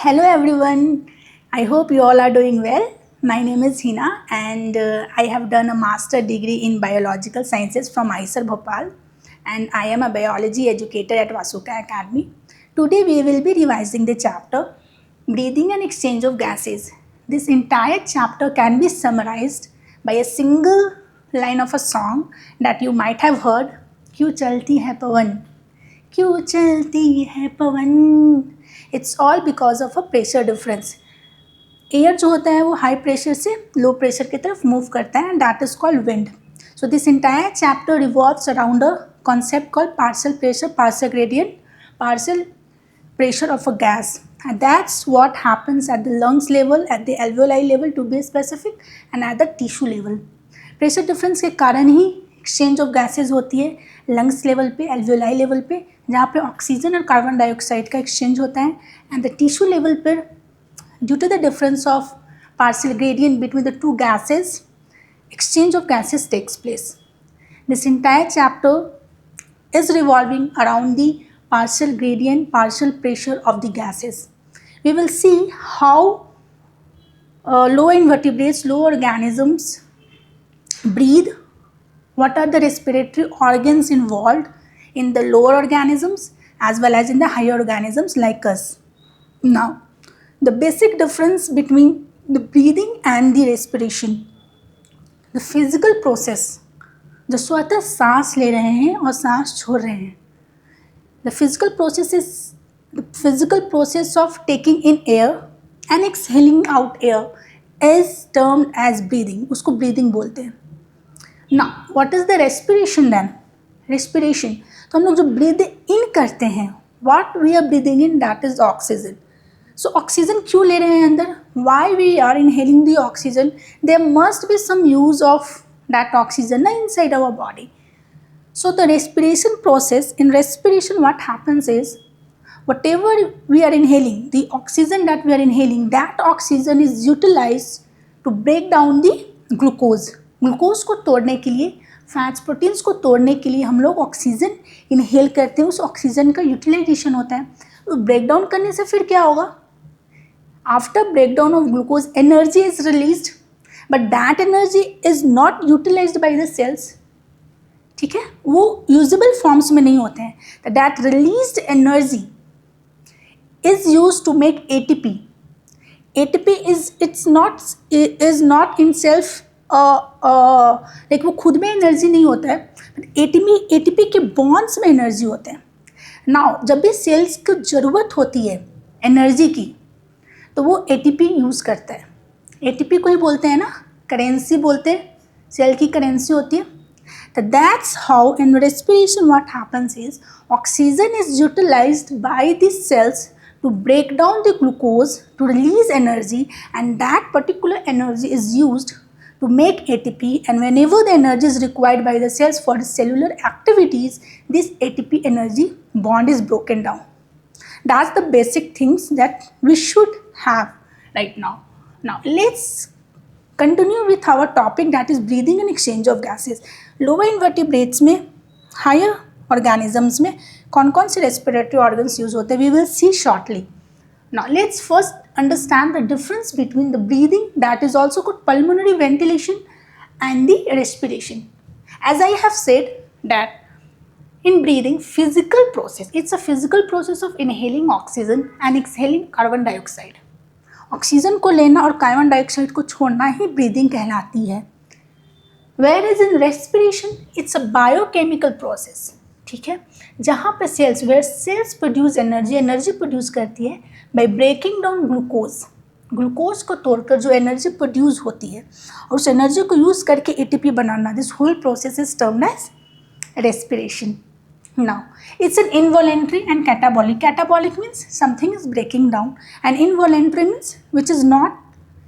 Hello everyone. I hope you all are doing well. My name is Hina and I have done a master degree in biological sciences from IISER Bhopal and I am a biology educator at Vasuka Academy. Today we will be revising the chapter Breathing and Exchange of Gases. This entire chapter can be summarized by a single line of a song that you might have heard, क्यों चलती है पवन, क्यों चलती है पवन. It's all because of a pressure difference. Air जो होता है वो हाई प्रेशर से लो प्रेशर की तरफ मूव करता है and that is called wind. So this entire chapter revolves around a concept called partial pressure, partial gradient, partial pressure of a gas. And that's what happens at the lungs level, at the alveoli level to be specific, and at the tissue level. Pressure difference के कारण ही exchange of gases होती है lungs level पे, alveoli level पे, जहाँ पे oxygen और carbon dioxide का एक्सचेंज होता है, एंड द टिश्यू लेवल पर due to the difference of partial gradient between the two gases, exchange of gases takes place. This entire chapter is revolving around the partial gradient, partial pressure of the gases. We will see how low invertebrates, low organisms breathe, what are the respiratory organs involved in the lower organisms as well as in the higher organisms like us. Now, the basic difference between the breathing and the respiration. The physical process, जो स्वतः सांस ले रहे हैं और सांस छोड़ रहे हैं. The physical process is the physical process of taking in air and exhaling out air is termed as breathing. उसको breathing बोलते हैं. Now, what is the respiration then? Respiration. तो हम लोग जो breathe in करते हैं, what we are breathing in, that is oxygen. So oxygen क्यों ले रहे हैं अंदर? Why we are inhaling the oxygen? There must be some use of that oxygen inside our body. So the respiration process, in respiration what happens is, whatever we are inhaling, the oxygen that we are inhaling, that oxygen is utilized to break down the glucose. Glucose को तोड़ने के लिए, fats proteins को तोड़ने के लिए हम लोग ऑक्सीजन इनहेल करते हैं. उस ऑक्सीजन का यूटिलाइजेशन होता है. तो ब्रेक डाउन करने से फिर क्या होगा? After breakdown of glucose, energy is released, but that energy is not utilized by the cells. ठीक है, वो usable forms में नहीं होते हैं. That released energy is used to make ATP. ATP is not in self like वो खुद में एनर्जी नहीं होता है. ATP के बॉन्ड्स में एनर्जी होते हैं. नाउ जब भी सेल्स को ज़रूरत होती है एनर्जी की, तो वो ATP यूज़ करता है. ATP को ही बोलते हैं ना, करेंसी बोलते हैं, सेल की करेंसी होती है. तो that's how in respiration what happens is oxygen is utilised by the cells to break down the glucose to release energy, and that particular energy is used to make ATP, and whenever the energy is required by the cells for the cellular activities, this ATP energy bond is broken down. That's the basic things that we should have right now. Now let's continue with our topic, that is breathing and exchange of gases. Lower invertebrates में, higher organisms में कौन कौन से respiratory organs use होते हैं, we will see shortly. Now let's first understand the difference between the breathing, that is also called pulmonary ventilation, and the respiration. As I have said that in breathing, physical process, it's a physical process of inhaling oxygen and exhaling carbon dioxide. Oxygen को लेना और carbon dioxide को छोड़ना ही breathing कहलाती है. Whereas in respiration, it's a biochemical process. ठीक है, जहाँ पे cells, where cells produce energy produce करती है बाय ब्रेकिंग डाउन ग्लूकोज को तोड़कर जो एनर्जी प्रोड्यूस होती है और उस एनर्जी को यूज़ करके ATP बनाना. This whole process is termed as respiration. Now, it's an involuntary and catabolic. Catabolic means something is breaking down, and involuntary means which is not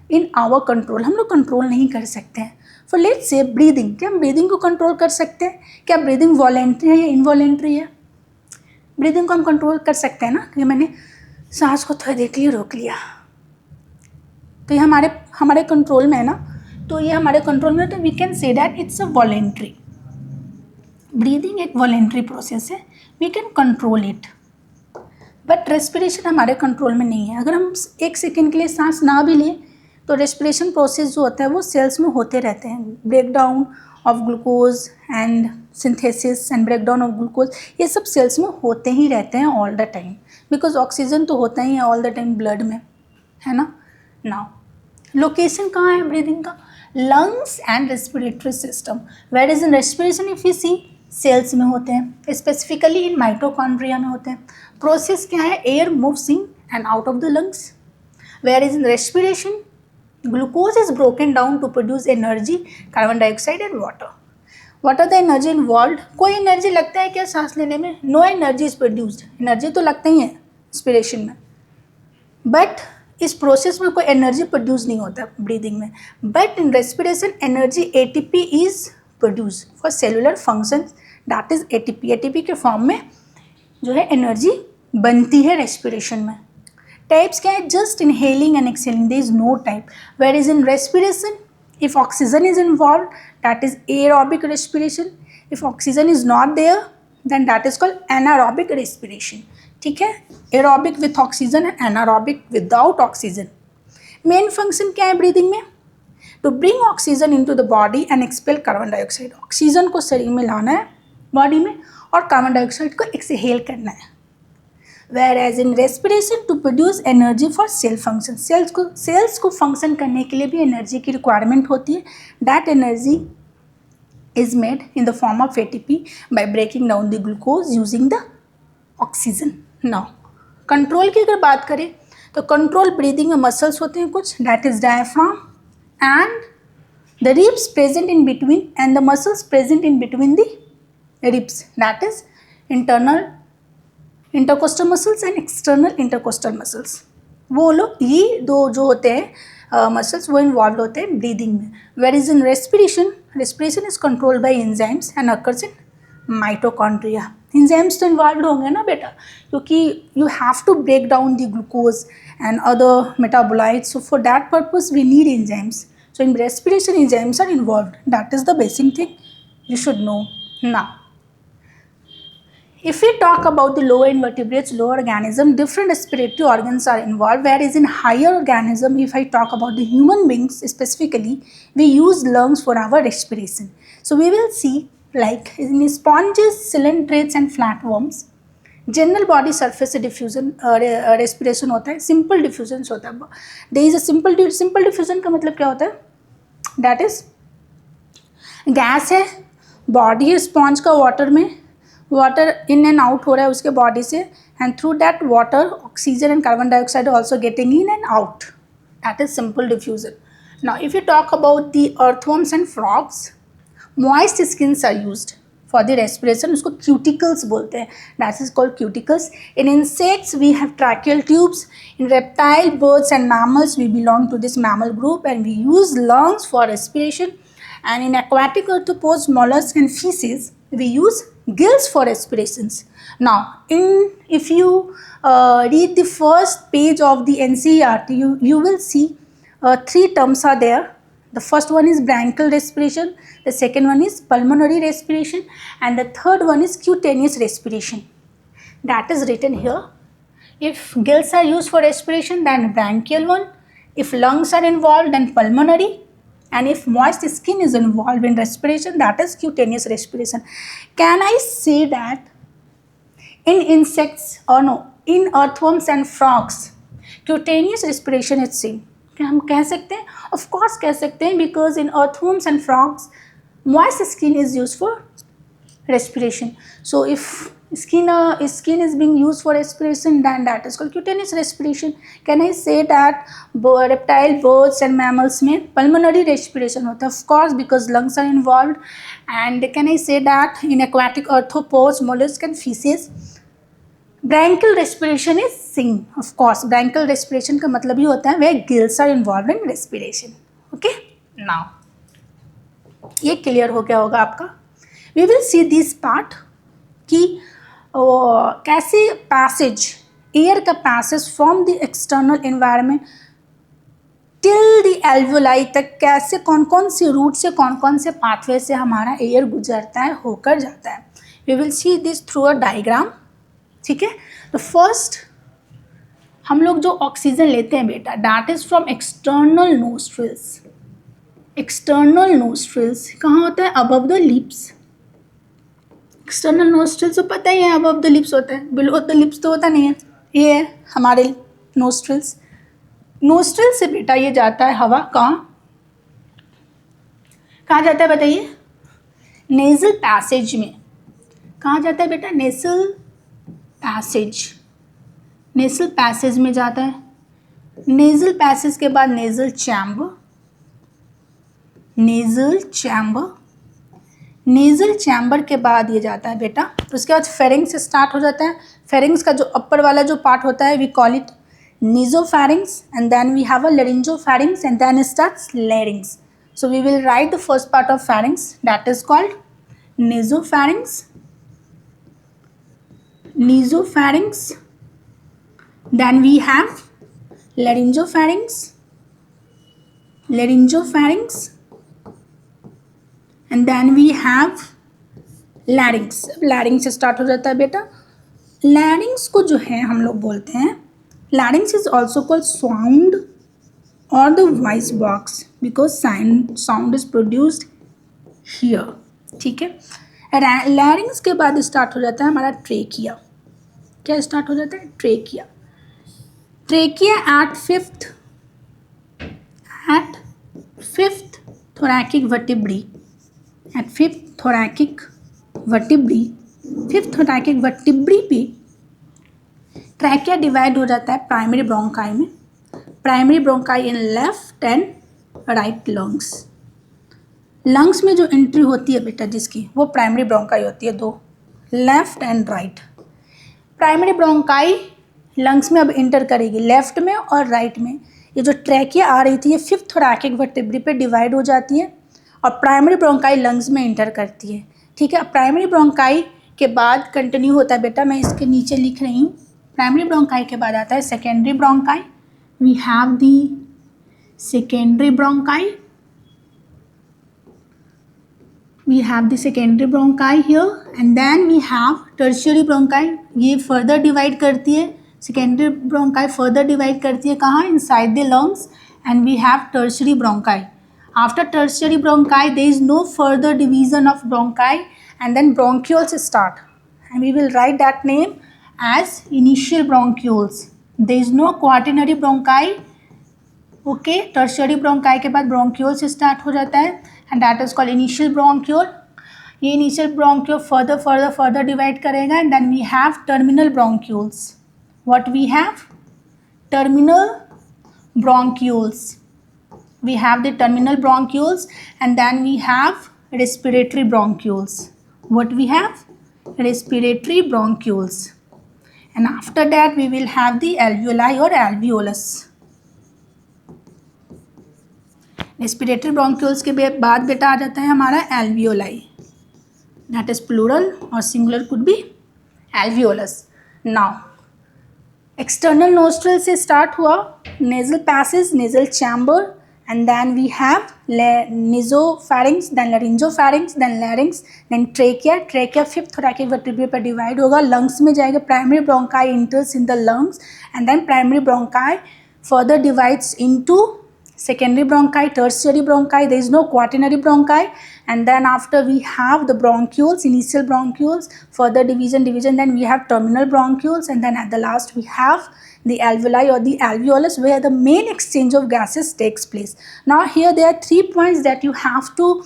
in our control. हम लोग control नहीं कर सकते हैं. For let's say breathing, क्या हम breathing को control कर सकते हैं? क्या ब्रीदिंग वॉलेंट्री है या इनवॉलेंट्री है? ब्रीदिंग को हम कंट्रोल कर सकते हैं ना, कि मैंने सांस को थोड़ी देर के लिए रोक लिया, तो ये हमारे कंट्रोल में है ना. तो ये हमारे कंट्रोल में, तो we can say that it's a voluntary. Breathing एक वॉलेंट्री प्रोसेस है, we can control it. But respiration हमारे कंट्रोल में नहीं है। अगर हम 1 सेकेंड के लिए सांस ना भी लें तो रेस्पिरेशन प्रोसेस जो होता है वो सेल्स में होते रहते हैं। Break down of glucose and synthesis and break down of glucose, ये सब सेल्स में होते ही रहते हैं all the time, because oxygen तो होता ही है ऑल द टाइम ब्लड में, है ना। नाउ लोकेशन कहाँ है ब्रीदिंग का? Lungs and respiratory system. Whereas in respiration if you see, cells में होते हैं, स्पेसिफिकली इन माइटोकॉन्ड्रिया में होते हैं। प्रोसेस क्या है? Air moves in and out of the lungs. Whereas in respiration, glucose is broken down to produce energy, carbon dioxide and water. What are the energy involved? कोई energy लगता है क्या सांस लेने में? No energy is produced. Energy तो लगता ही है इंस्पिरेशन में, बट इस प्रोसेस में कोई एनर्जी प्रोड्यूस नहीं होता ब्रीदिंग में। But in respiration energy ATP is produce for cellular function, that is ATP। ATP के फॉर्म में जो है एनर्जी बनती है रेस्पिरेशन में। टाइप्स क्या है? Just inhaling and exhaling, there is no type. Whereas in respiration, if oxygen is involve that is aerobic respiration, if oxygen is not there then that is called anaerobic respiration. ठीक है, aerobic with oxygen and anaerobic without oxygen. Main function क्या है breathing में? To bring oxygen into the body and expel carbon dioxide. Oxygen को शरीर में लाना है बॉडी में और कार्बन डाइऑक्साइड को एक्सहेल करना है। Whereas in respiration to produce energy for cell function, cells को फंक्शन करने के लिए भी एनर्जी की रिक्वायरमेंट होती है। That energy is made in the form of ATP by breaking down the glucose using the oxygen. Now control की अगर बात करें तो कंट्रोल ब्रीदिंग में मसल्स होते हैं कुछ, that is diaphragm and the ribs present in between and the muscles present in between the ribs, that is internal intercostal muscles and external intercostal muscles. वो लोग ये दो जो होते हैं मसल्स वो इन्वॉल्व होते हैं ब्रीदिंग में। Whereas in respiration, respiration is controlled by enzymes and occurs in mitochondria. Enzymes तो इन्वॉल्व होंगे ना बेटा, क्योंकि you have to break down the glucose and other metabolites, so for that purpose we need enzymes. So in respiration enzymes are involved, that is the basic thing you should know. Now if we talk about the lower invertebrates, lower organism, different respiratory organs are involved, whereas in higher organism, if I talk about the human beings specifically, we use lungs for our respiration. So we will see like in sponges, coelentrates and flatworms, general body surface से diffusion respiration होता है, simple diffusion होता है। There is a simple diffusion का मतलब क्या होता है? दैट इज गैस है, बॉडी है स्पॉन्ज का, वाटर में वाटर इन एंड आउट हो रहा है उसके बॉडी से, and through that water oxygen and carbon dioxide also getting in and out, that is simple diffusion. Now if you talk about the earthworms and frogs, moist skins are used for the respiration, उसको cuticles बोलते हैं, that is called cuticles. In insects we have tracheal tubes. In reptile, birds and mammals we belong to this mammal group and we use lungs for respiration. And in aquatic arthropods, mollusks and fishes we use gills for respirations. Now if you read the first page of the NCERT, you will see 3 terms are there. The first one is bronchial respiration, the second one is pulmonary respiration, and the third one is cutaneous respiration. That is written here. If gills are used for respiration, then bronchial one. If lungs are involved, then pulmonary. And if moist skin is involved in respiration, that is cutaneous respiration. Can I say that in insects, or no, in earthworms and frogs, cutaneous respiration is seen? क्या हम कह सकते हैं? Of course कह सकते हैं, because in earthworms and frogs moist skin is use for respiration. So if skin is being used for respiration, then that is called cutaneous respiration. Can I say that reptile, birds and mammals में pulmonary respiration होता है? Of course, because lungs are involved. And can I say that in aquatic arthropods, mollusks and fishes, bronchial respiration is seen? Of course, bronchial respiration का मतलब ही होता है where gills are involved in respiration. Okay, now ये clear हो गया होगा आपका. We will see this part कि कैसे पैसेज, एयर का passage from the external environment till the alveoli तक कैसे कौन कौन से रूट से कौन कौन से पाथवे से हमारा एयर गुजरता है, होकर जाता है. We will see this through a diagram. ठीक है, तो फर्स्ट हम लोग जो ऑक्सीजन लेते हैं बेटा, that is from external nostrils. External nostrils कहाँ होता है? Above the lips. External nostrils तो पता ही है, अबव द लिप्स होता है, बिलो द लिप्स तो होता नहीं है। ये है हमारे नोस्ट्रिल्स। नोस्ट्रिल से बेटा ये जाता है हवा कहाँ जाता है बताइए? नेजल पैसेज में। कहाँ जाता है बेटा? Nasal passage. नेजल पैसेज में जाता है। नेजल पैसेज के बाद nasal chamber. Nasal chamber. Nasal chamber के बाद ये जाता है बेटा, उसके बाद फेरिंग्स स्टार्ट हो जाता है। फेरिंग्स का जो अपर वाला जो पार्ट होता है, we call it nasopharynx, and then we have a laryngopharynx, and then starts larynx. So we will write the first part of pharynx, that is called nasopharynx. Nasopharynx. Then we have laryngopharynx. Laryngopharynx. And then we have larynx. larynx start हो जाता है बेटा। larynx को जो है हम लोग बोलते हैं, larynx is also called sound or the voice box because sound is produced here. ठीक है। larynx के बाद स्टार्ट हो जाता है हमारा ट्रेकिया। क्या स्टार्ट हो जाता है? Trachea. Trachea at fifth thoracic vertebrae. At fifth thoracic vertebrae, fifth thoracic vertebrae पे ट्रैकिया डिवाइड हो जाता है प्राइमरी ब्रोंकाई में। Primary bronchi in left and right lungs. Lungs में जो एंट्री होती है बेटा जिसकी, वो प्राइमरी ब्रोंकाई होती है, दो, left and right. Primary bronchi lungs में अब एंटर करेगी लेफ्ट में और राइट में। ये जो ट्रैकिया आ रही थी ये फिफ्थ thoracic vertebrae पे डिवाइड हो जाती है और प्राइमरी ब्रोंकाई लंग्स में एंटर करती है। ठीक है। प्राइमरी ब्रोंकाई के बाद कंटिन्यू होता है बेटा, मैं इसके नीचे लिख रही हूँ। प्राइमरी ब्रोंकाई के बाद आता है secondary bronchi. We have the secondary bronchi. We have the secondary bronchi here and then we have tertiary bronchi. ये फर्दर डिवाइड करती है, सेकेंडरी ब्रोंकाई फर्दर डिवाइड करती है कहाँ? Inside the lungs, and we have tertiary bronchi. After tertiary bronchi, there is no further division of bronchi, and then bronchioles start, and we will write that name as initial bronchioles. There is no quaternary bronchi. Okay, tertiary bronchi के बाद bronchioles start हो जाता है, and that is called initial bronchiole. ये initial bronchiole further divide करेगा, and then we have terminal bronchioles. What we have? Terminal bronchioles. We have the terminal bronchioles, and then we have respiratory bronchioles. What we have? Respiratory bronchioles. And after that we will have the alveoli or alveolus. Respiratory bronchioles के बाद बेटा आ जाता है हमारा alveoli. That is plural or singular could be alveolus. Now external nostril से start हुआ, nasal passage, nasal chamber, and then we have nasopharynx, then laryngopharynx, then larynx, then trachea. Trachea fifth thoracic vertebrae पर divide होगा, lungs में जाएगा। Primary bronchi enters in the lungs, and then primary bronchi further divides into secondary bronchi, tertiary bronchi. There is no quaternary bronchi, and then after we have the bronchioles, initial bronchioles, further division, then we have terminal bronchioles, and then at the last we have the alveoli or the alveolus, where the main exchange of gases takes place. Now here there are 3 points that you have to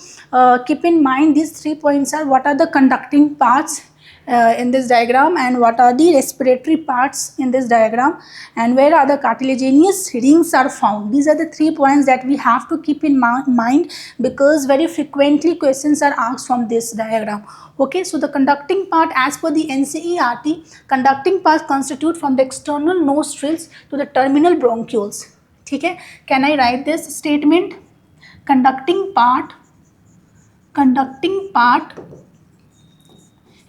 keep in mind. These 3 points are: what are the conducting parts in this diagram, and what are the respiratory parts in this diagram, and where are the cartilaginous rings are found. These are the 3 points that we have to keep in mind, because very frequently questions are asked from this diagram. Okay, so the conducting part, as per the NCERT, conducting parts constitute from the external nostrils to the terminal bronchioles. ठीक है, can I write this statement? Conducting part,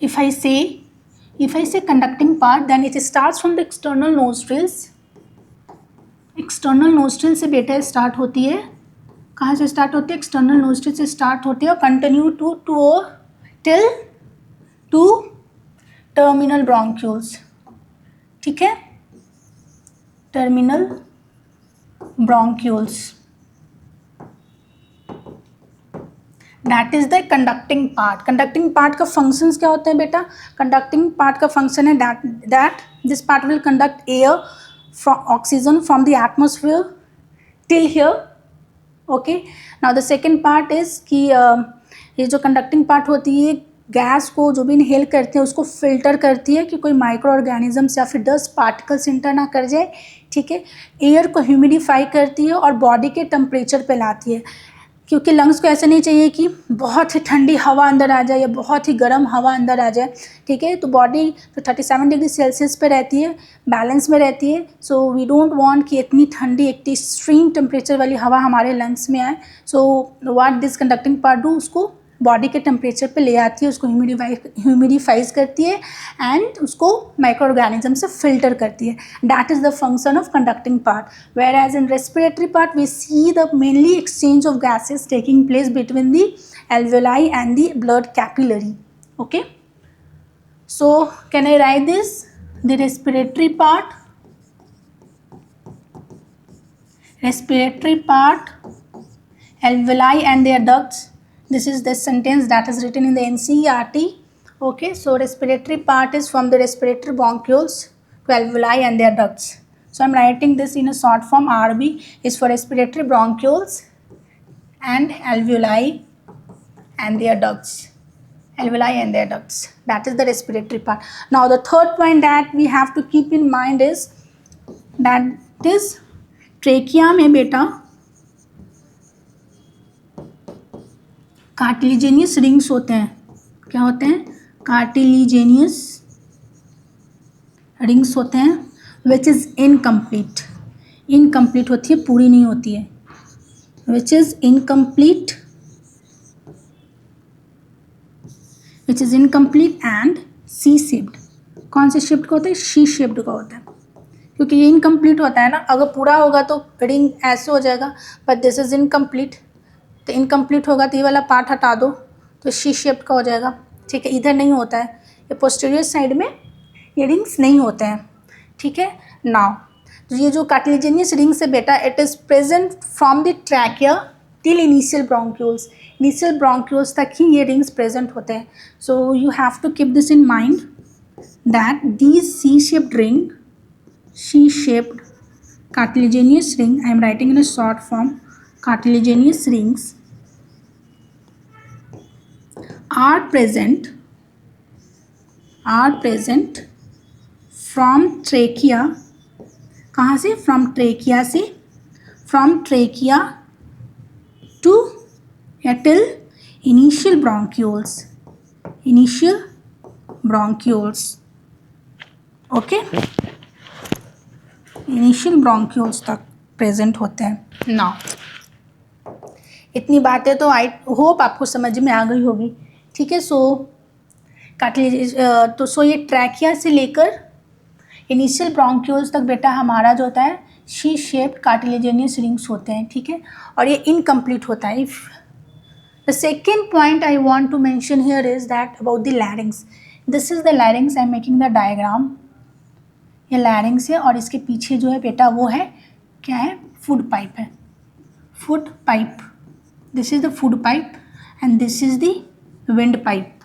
if I say conducting part, then it starts from the external nostrils. External nostril से बेटा start होती है, कहाँ से start होती है? एक्सटर्नल नोस्ट्रिल से स्टार्ट होती है और कंटिन्यू टिल टर्मिनल ब्रोंक्यूल्स. ठीक है, terminal bronchioles, that is the conducting part. Conducting part का फंक्शंस क्या होते हैं बेटा? कंडक्टिंग पार्ट का फंक्शन है that this part will conduct air from oxygen from the atmosphere till here. Okay, now the second part is कि ये जो कंडक्टिंग पार्ट होती है गैस को जो भी इनहेल करते हैं उसको फिल्टर करती है कि कोई माइक्रो ऑर्गेनिजम्स या फिर डस्ट पार्टिकल्स इंटर ना कर जाए, ठीक है। एयर को ह्यूमिडिफाई करती है और बॉडी के टेम्परेचर पे लाती है, क्योंकि लंग्स को ऐसा नहीं चाहिए कि बहुत ही ठंडी हवा अंदर आ जाए या बहुत ही गर्म हवा अंदर आ जाए, ठीक है। तो बॉडी तो 37 डिग्री सेल्सियस पे रहती है, बैलेंस में रहती है। सो वी डोंट वांट कि इतनी ठंडी एक एक्सट्रीम टेम्परेचर वाली हवा हमारे लंग्स में आए। So what this conducting part do, उसको बॉडी के टेम्परेचर पे ले आती है, उसको ह्यूमिडिफाइज करती है एंड उसको माइक्रो ऑर्गेनिज्म से फिल्टर करती है। That is the function of conducting part. Whereas in respiratory part we see the mainly exchange of gases taking place between the alveoli and the blood capillary. Okay, so can I write this? The respiratory part, alveoli and their ducts. This is the sentence that is written in the NCERT. Okay, so respiratory part is from the respiratory bronchioles to alveoli and their ducts. So I'm writing this in a short form. RB is for respiratory bronchioles and alveoli and their ducts. Alveoli and their ducts. That is the respiratory part. Now the third point that we have to keep in mind is that is trachea में बेटा कार्टिलिजेनियस rings होते हैं। क्या होते हैं? कार्टिलिजेनियस rings होते हैं, विच is incomplete. Incomplete होती है, पूरी नहीं होती है। Which is incomplete, which is incomplete and C shaped. कौन से शेप्ड का होता है? सी शेप्ड का होता है, क्योंकि ये इनकम्प्लीट होता है ना। अगर पूरा होगा तो रिंग ऐसे हो जाएगा, बट दिस इज़ इनकम्प्लीट। तो इनकम्प्लीट होगा तो ये वाला पार्ट हटा दो तो सी शेप्ड का हो जाएगा, ठीक है। इधर नहीं होता है, ये पोस्टीरियर साइड में ये रिंग्स नहीं होते हैं, ठीक है। नाउ तो ये जो कार्टिलेजिनियस रिंग्स है बेटा, it is present from the trachea till initial bronchioles. Initial bronchioles तक ही ये रिंग्स प्रेजेंट होते हैं। So you have to keep this in mind that these C shaped ring, C shaped cartilaginous ring, I am writing in a short form, cartilaginous rings are present from trachea. कहाँ से? from trachea से, from trachea to till initial bronchioles, okay, initial bronchioles तक present होते हैं। Now इतनी बातें तो आई hope आपको समझ में आ गई होगी, ठीक है। सो कार्टिलेज तो सो ये ट्रैकिया से लेकर इनिशियल ब्रोंक्यूल्स तक बेटा हमारा जो होता है शी शेप्ड कार्टिलेजिनियस रिंग्स होते हैं, ठीक है। और ये इनकम्प्लीट होता है। If the second point I want to mention here is that about the larynx. This is the larynx, I am making the diagram. ये लैरिंग्स है और इसके पीछे जो है बेटा वो है, क्या है? फूड पाइप है, food pipe. This is the food pipe and this is the wind pipe,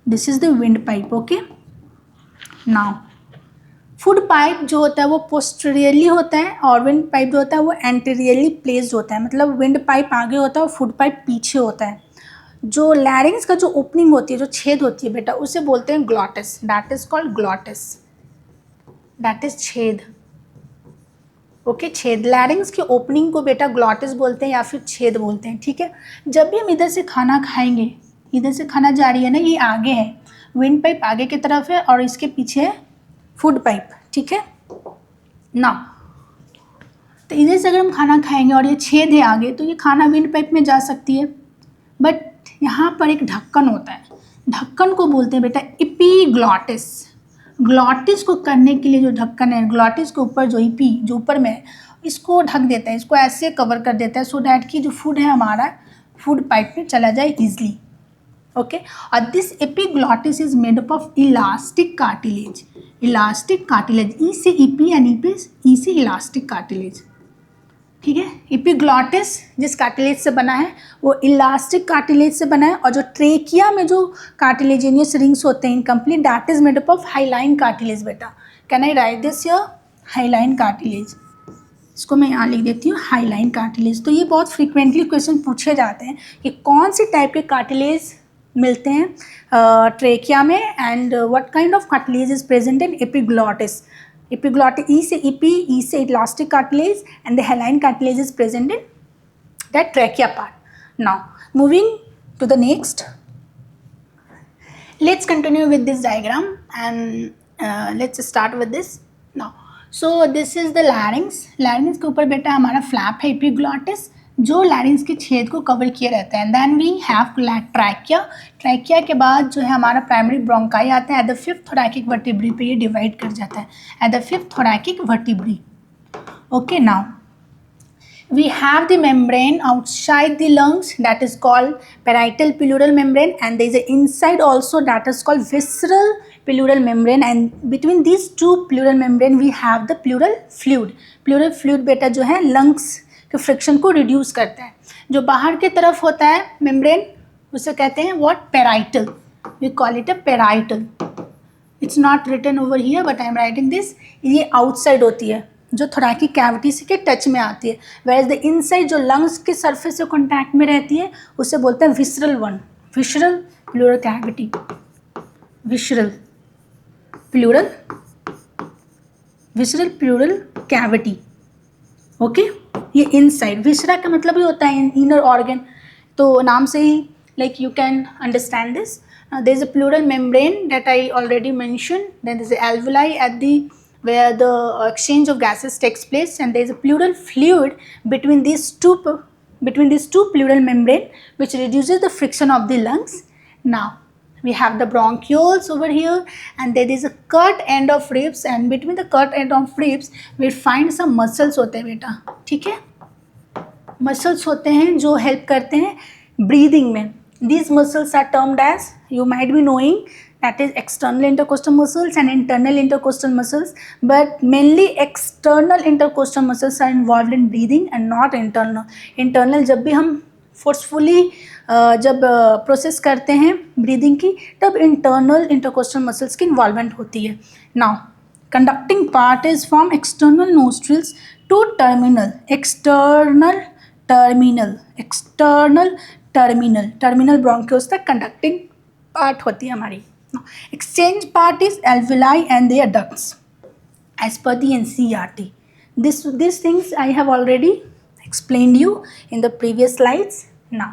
this is the wind pipe, okay. Now food pipe जो होता है वो पोस्टीरियरली होता है और विंड पाइप जो होता है वो एंटीरियरली प्लेस्ड होता है। मतलब विंड पाइप आगे होता है और फूड पाइप पीछे होता है। जो लैरिंग्स का जो ओपनिंग होती है, जो छेद होती है बेटा, उसे बोलते हैं glottis. That is called glottis, that is छेद, ओके। छेद, लैरिंग्स की ओपनिंग को बेटा ग्लॉटिस बोलते हैं या फिर छेद बोलते हैं, ठीक है। जब भी हम इधर से खाना खाएंगे, इधर से खाना जा रही है ना, ये आगे है, विंड पाइप आगे की तरफ है और इसके पीछे है फूड पाइप, ठीक है ना। तो इधर से अगर हम खाना खाएंगे और ये छेद है आगे, तो ये खाना विंड पाइप में जा सकती है। बट यहाँ पर एक ढक्कन होता है, ढक्कन को बोलते हैं बेटा इपीग्लॉटिस। ग्लॉटिस को करने के लिए जो ढक्कन है, ग्लॉटिस के ऊपर जो इपी जो ऊपर में है, इसको ढक देता है, इसको ऐसे कवर कर देता है, सो डैट कि जो फूड है हमारा फूड पाइप में चला जाए ईजिली, ओके, और this epiglottis is made up of elastic cartilage, elastic cartilage, E से ईपी एंड ई से इलास्टिक कार्टिलेज, ठीक है। एपिग्लॉटिस जिस कार्टिलेज से बना है वो इलास्टिक कार्टिलेज से बना है, और जो ट्रेकिया में जो कार्टिलेजिनियस रिंग्स होते हैं incomplete, that is made up of hyaline cartilage. बेटा can I write this your hyaline cartilage, इसको मैं यहाँ लिख देती हूँ हाइलाइन कार्टिलेज। तो ये बहुत फ्रीक्वेंटली क्वेश्चन पूछे जाते हैं कि कौन सी टाइप के कार्टिलेज मिलते हैं ट्रेकिया में, and what kind of cartilage is present in epiglottis. Epiglottis, E से EP, E से elastic cartilage, and the haline cartilage is present in that trachea part. Now, moving to the next, let's continue with this diagram and let's start with this now. So this is the larynx. Larynx के ऊपर बेटा हमारा flap है epiglottis, जो लैरिंग्स के छेद को cover किए रहता है। Then we have trachea, trachea के बाद जो है हमारा प्राइमरी ब्रोंकाई आता है। At the fifth thoracic vertebrae पे ये डिवाइड कर जाता है, at the fifth thoracic vertebrae. Okay, now we have the membrane outside the lungs that is called parietal pleural membrane, and there is an inside also that is called visceral pleural membrane, and between these two pleural membrane we have the pleural fluid. Pleural fluid बेटा जो है lungs के friction को reduce करता है। जो बाहर की तरफ होता है मेम्ब्रेन उसे कहते हैं what, parietal, we call it a parietal. It's not written over here but I am writing this. ये आउटसाइड होती है जो थोरैकिक कैविटी से के टच में आती है, वेयर द इनसाइड जो लंग्स के सरफेस से कॉन्टैक्ट में रहती है उसे बोलते हैं visceral one, visceral pleural cavity, visceral pleural, visceral pleural cavity. Okay, ये इनसाइड, विसरा का मतलब ही होता है इनर ऑर्गन, तो नाम से ही like you can understand this. There is a pleural membrane that I already mention, then there is a alveoli at the where the exchange of gases takes place, and there is a pleural fluid between these two pleural membrane which reduces the friction of the lungs. Now we have the bronchioles over here, and there is a cut end of ribs, and between the cut end of ribs we find some muscles होते हैं बेटा, ठीक है, muscles होते हैं जो help करते हैं breathing में। These muscles are termed as, you might be knowing, that is external intercostal muscles and internal intercostal muscles, but mainly external intercostal muscles are involved in breathing and not internal. Internal जब भी हम forcefully जब process करते हैं breathing की तब internal intercostal muscles की involvement होती है। Now conducting part is from external nostrils to terminal, external terminal, external terminal, terminal bronchioles तक कंडक्टिंग पार्ट होती है हमारी। Exchange part is alveoli and their ducts as per the NCERT. These things I have already explained you in the previous slides. Now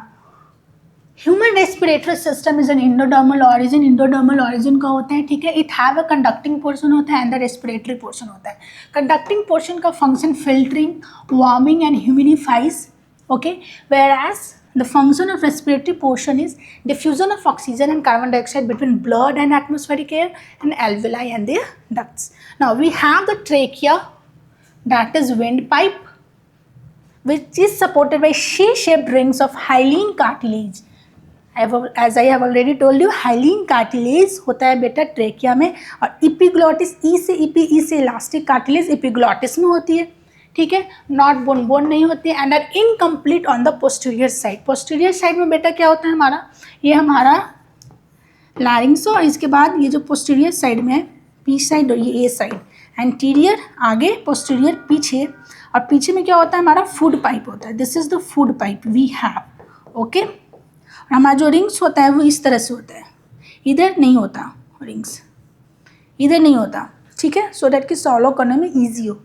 human respiratory system is an endodermal origin, endodermal origin का होता है, ठीक है। It have a conducting portion होता है and the respiratory portion होता है। Conducting portion का function filtering, warming and humidifies, okay, whereas the function of respiratory portion is diffusion of oxygen and carbon dioxide between blood and atmospheric air and alveoli and their ducts. Now we have the trachea, that is windpipe, which is supported by C-shaped rings of hyaline cartilage. As I have already told you, hyaline cartilage होता है बेटा trachea में, और epiglottis, E से EP, E से elastic cartilage epiglottis में होती है, ठीक है, नॉट बोन नहीं होती है, and are incomplete on the posterior side. Posterior side में बेटा क्या होता है हमारा, ये हमारा लैरिंग्स, और इसके बाद ये जो पोस्टीरियर साइड में है पी साइड और ये ए साइड, एंटीरियर आगे, पोस्टीरियर पीछे, और पीछे में क्या होता है हमारा फूड पाइप होता है। This is the food pipe we have, okay. और हमारा जो रिंग्स होता है वो इस तरह से होता है, इधर नहीं होता रिंग्स, इधर नहीं होता, ठीक है, सो दैट कि सॉल्व करने में ईजी हो।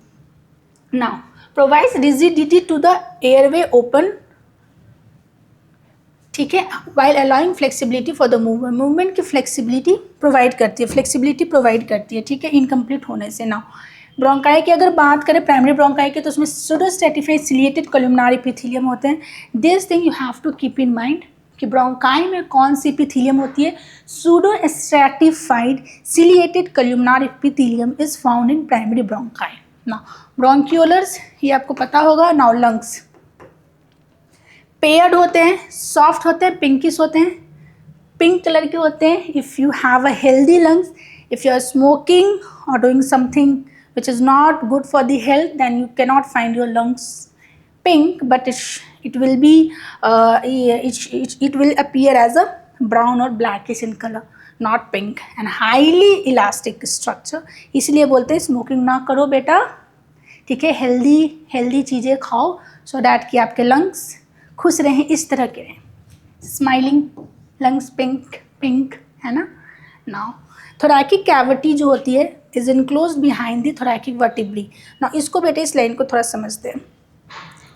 Now provides rigidity to the airway open, ठीक है, while allowing flexibility for the movement, movement की फ्लेक्सिबिलिटी प्रोवाइड करती है, फ्लेक्सिबिलिटी प्रोवाइड करती है, ठीक है, इनकम्प्लीट होने से। नाउ ब्रोंकाई की अगर बात करें, प्राइमरी ब्रोंकाई की, तो उसमें सूडोस्ट्रैटिफाइड सिलिएटेड कोलुमनार एपिथेलियम होते हैं। This thing you have to keep in mind कि ब्रोंकाई में कौन सी एपिथेलियम होती है, pseudostratified ciliated columnar epithelium is found in primary bronchi. Now bronchioles, ये आपको पता होगा। नाउ लंग्स पेयर्ड होते हैं, सॉफ्ट होते हैं, पिंकिश होते हैं, पिंक कलर के होते हैं. If you have a healthy lungs, if you are smoking और doing something which is not good for the health, then you cannot find your lungs pink, but it will be it will appear as a brown or blackish in color, not pink, and highly elastic structure. इसलिए बोलते हैं smoking ना करो बेटा, ठीक है, healthy चीज़ें खाओ सो डैट कि आपके लंग्स खुश रहें, इस तरह के रहें. स्माइलिंग लंग्स पिंक है ना. नाउ थोरैकिक कैविटी जो होती है is enclose behind the thoracic vertebrae. Now इसको बेटे इस लाइन को थोड़ा समझते हैं.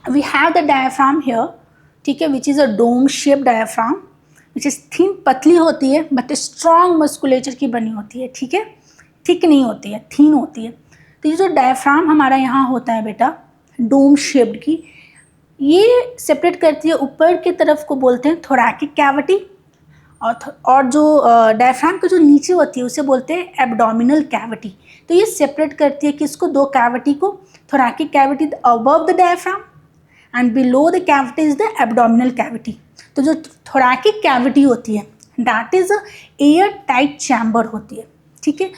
We have the diaphragm here, ठीक है, which is a dome shape diaphragm which is thin, पतली होती है बट स्ट्रॉन्ग मस्कुलेचर की बनी होती है, ठीक है, थिक नहीं होती है, थिन होती है. तो ये जो डायफ्राम हमारा यहाँ होता है बेटा डोम शेप्ड की, ये सेपरेट करती है ऊपर की तरफ को बोलते हैं थोरैकिक कैविटी, और जो डायफ्राम के जो नीचे होती है उसे बोलते हैं एब्डोमिनल कैविटी. तो ये सेपरेट करती है किसको, दो कैविटी को. Thoracic cavity above the diaphragm and below the cavity is the abdominal cavity. तो जो थोरैकिक कैविटी होती है that is a airtight chamber होती है, ठीक है.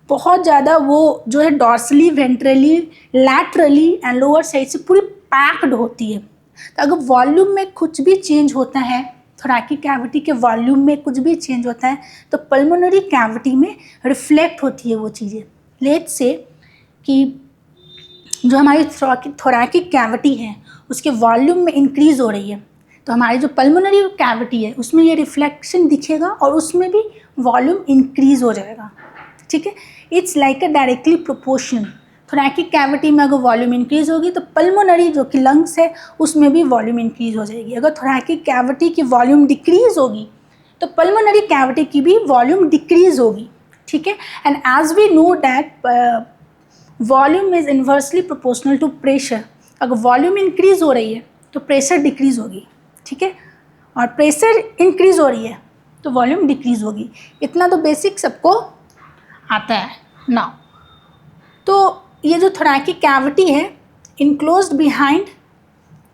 बहुत ज़्यादा वो जो है dorsally, ventrally, laterally and lower side से पूरी पैक्ड होती है. तो अगर वॉल्यूम में कुछ भी चेंज होता है, थोरैकिक कैविटी के वॉल्यूम में कुछ भी चेंज होता है, तो पल्मोनरी कैविटी में रिफ्लेक्ट होती है वो चीज़ें. लेट्स से कि जो हमारी थोरैकिक कैविटी है उसके वॉल्यूम में इंक्रीज़ हो रही है, तो हमारी जो पल्मोनरी कैविटी है उसमें ये रिफ्लेक्शन दिखेगा और उसमें भी वॉल्यूम इंक्रीज़ हो जाएगा, ठीक है. It's like a directly proportional. Thoracic cavity में अगर वॉल्यूम इंक्रीज होगी तो पल्मोनरी जो कि लंग्स है उसमें भी वॉल्यूम इंक्रीज हो जाएगी. अगर थोरैकिक कैविटी की वॉल्यूम डिक्रीज होगी तो पल्मोनरी कैविटी की भी वॉल्यूम डिक्रीज होगी, ठीक है. And as we know that volume is inversely proportional to pressure. अगर वॉल्यूम इंक्रीज हो रही है तो प्रेशर डिक्रीज होगी, ठीक है, और प्रेशर इंक्रीज हो रही है तो वॉल्यूम डिक्रीज होगी. इतना तो बेसिक सबको आता है. नाउ तो ये जो थोरैकिक कैविटी है इनक्लोज्ड बिहाइंड,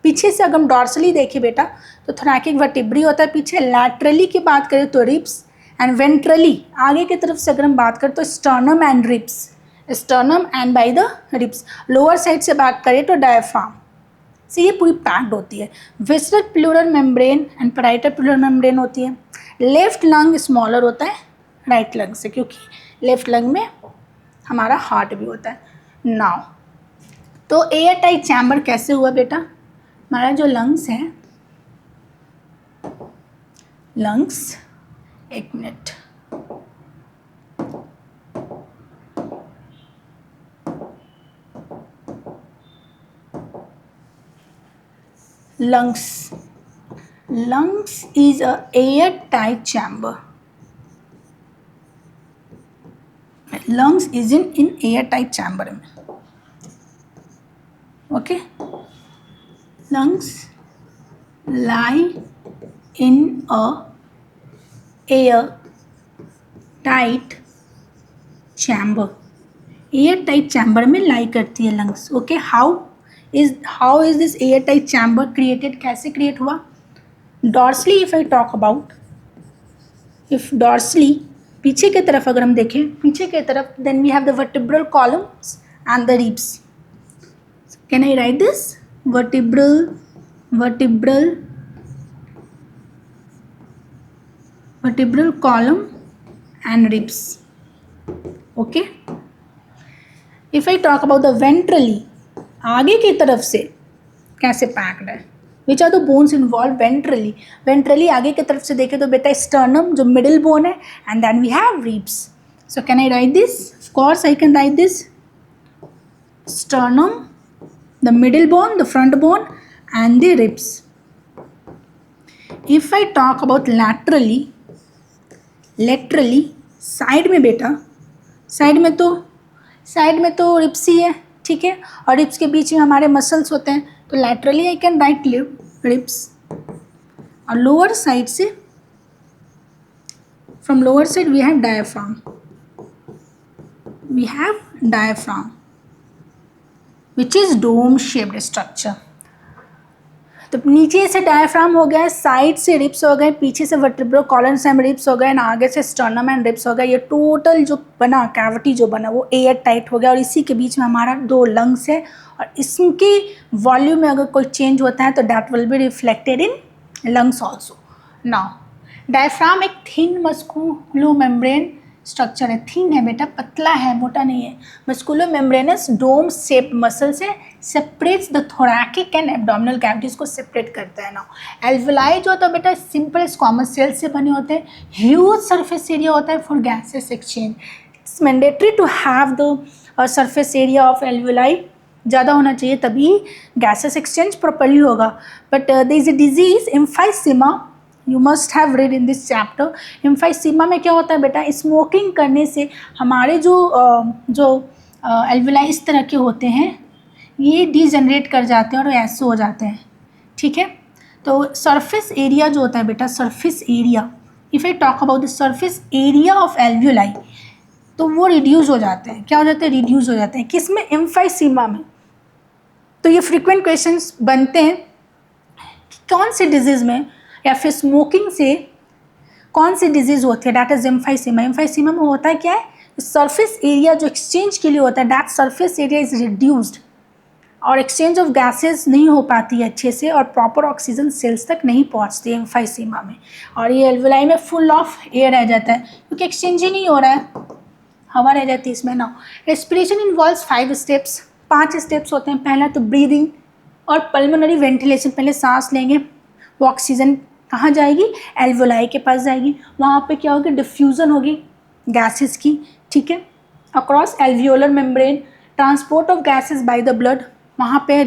पीछे से अगर हम डॉर्सली देखें बेटा तो थोरैकिक वर्टिब्री होता है पीछे. लैटरली की बात करें तो रिब्स, एंड वेंट्रली आगे की तरफ से अगर हम बात करें तो sternum and ribs, sternum and by the ribs. Lower side से बात करें तो डायफ्राम से ये पूरी पैक्ड होती है. Visceral pleural membrane and parietal pleural membrane होती है. लेफ्ट लंग स्मॉलर होता है राइट लंग से, क्योंकि लेफ्ट लंग में हमारा हार्ट भी होता है. नाउ तो एयर टाइट चैम्बर कैसे हुआ बेटा, हमारा जो लंग्स है, लंग्स, एक minute, lungs is a airtight chamber. lungs is in airtight chamber में, okay. lungs lie in a airtight chamber. airtight chamber में lie करती है lungs, okay. how is this airtight chamber created, कैसे create हुआ. dorsally if I talk about, if dorsally पीछे की तरफ अगर हम देखें, पीछे की तरफ, then we have the vertebral columns and the ribs. Can I write this? vertebral column and ribs, okay. if I talk about the ventrally, आगे की तरफ से कैसे पैक्ड है, which are the bones involve ventrally. Ventrally आगे की तरफ से देखें तो बेटा स्टर्नम जो मिडिल बोन है, and then we have ribs. So can I write this, of course I can write this. Sternum, the middle bone, the front bone and the ribs. If I talk about laterally, side में बेटा, side में तो ribs ही है, ठीक है, और ribs के बीच में हमारे मसल्स होते हैं. तो laterally I can write ribs, और लोअर साइड से, from lower side we have diaphragm, which is dome shaped structure. तो नीचे से डायफ्राम हो गया, साइड से रिब्स हो गए, पीछे से वर्टिब्रल कॉलम्स एंड रिब्स हो गए, ना आगे से स्टर्नम एंड रिब्स हो गए। ये टोटल जो बना कैविटी जो बना वो एयर टाइट हो गया, और इसी के बीच में हमारा 2 लंग्स है, और इसकी वॉल्यूम में अगर कोई चेंज होता है तो that will be reflected in lungs also. Now diaphragm एक थिन मस्कुलो मेम्ब्रेन स्ट्रक्चर है, थिन है बेटा, पतला है, मोटा नहीं है। Musculo membranous dome shape muscle से separates the thoracic and abdominal cavities को सेपरेट करता है। ना एल्वुलाई जो होता है बेटा सिंपल स्क्वामस सेल से बने होते हैं, ह्यूज सरफेस एरिया होता है for gases exchange. It's mandatory to have the surface area of alveoli ज़्यादा होना चाहिए, तभी गैसेस एक्सचेंज प्रॉपर्ली होगा। But there is a disease emphysema, you must have read in this chapter. Emphysema में क्या होता है बेटा, स्मोकिंग करने से हमारे जो एल्वुलाई इस तरह के होते हैं ये डीजनरेट कर जाते हैं और ऐसे हो जाते हैं, ठीक है। तो सरफेस एरिया जो होता है बेटा, surface area, if I talk about the surface area of alveoli, तो वो रिड्यूस हो जाते हैं। क्या हो जाते हैं? रिड्यूस हो जाते हैं। किस में? एम्फाइसीमा में। तो ये फ्रीक्वेंट क्वेश्चंस बनते हैं कि कौन से डिजीज़ में या फिर स्मोकिंग से कौन सी डिजीज़ होती है, दैट इज एम्फाइसीमा। एम्फाइसीमा में होता है क्या है, सरफेस एरिया जो एक्सचेंज के लिए होता है, that surface area is reduced, और एक्सचेंज ऑफ गैसेस नहीं हो पाती है अच्छे से, और प्रॉपर ऑक्सीजन सेल्स तक नहीं पहुंचती है एम्फाइसीमा में, और ये एल्वुलाई में फुल ऑफ एयर रह जाता है क्योंकि एक्सचेंज ही नहीं हो रहा है, हवा रह जाती है इसमें। ना रेस्पिरेशन इन्वॉल्व्स 5 स्टेप्स, 5 स्टेप्स होते हैं। पहला तो ब्रीदिंग और पल्मोनरी वेंटिलेशन, पहले सांस लेंगे, वो ऑक्सीजन कहाँ जाएगी? एल्वुलाई के पास जाएगी, वहाँ पे क्या होगी? डिफ्यूज़न होगी गैसेस की, ठीक है, across alveolar membrane. Transport of gases by the blood, वहाँ पे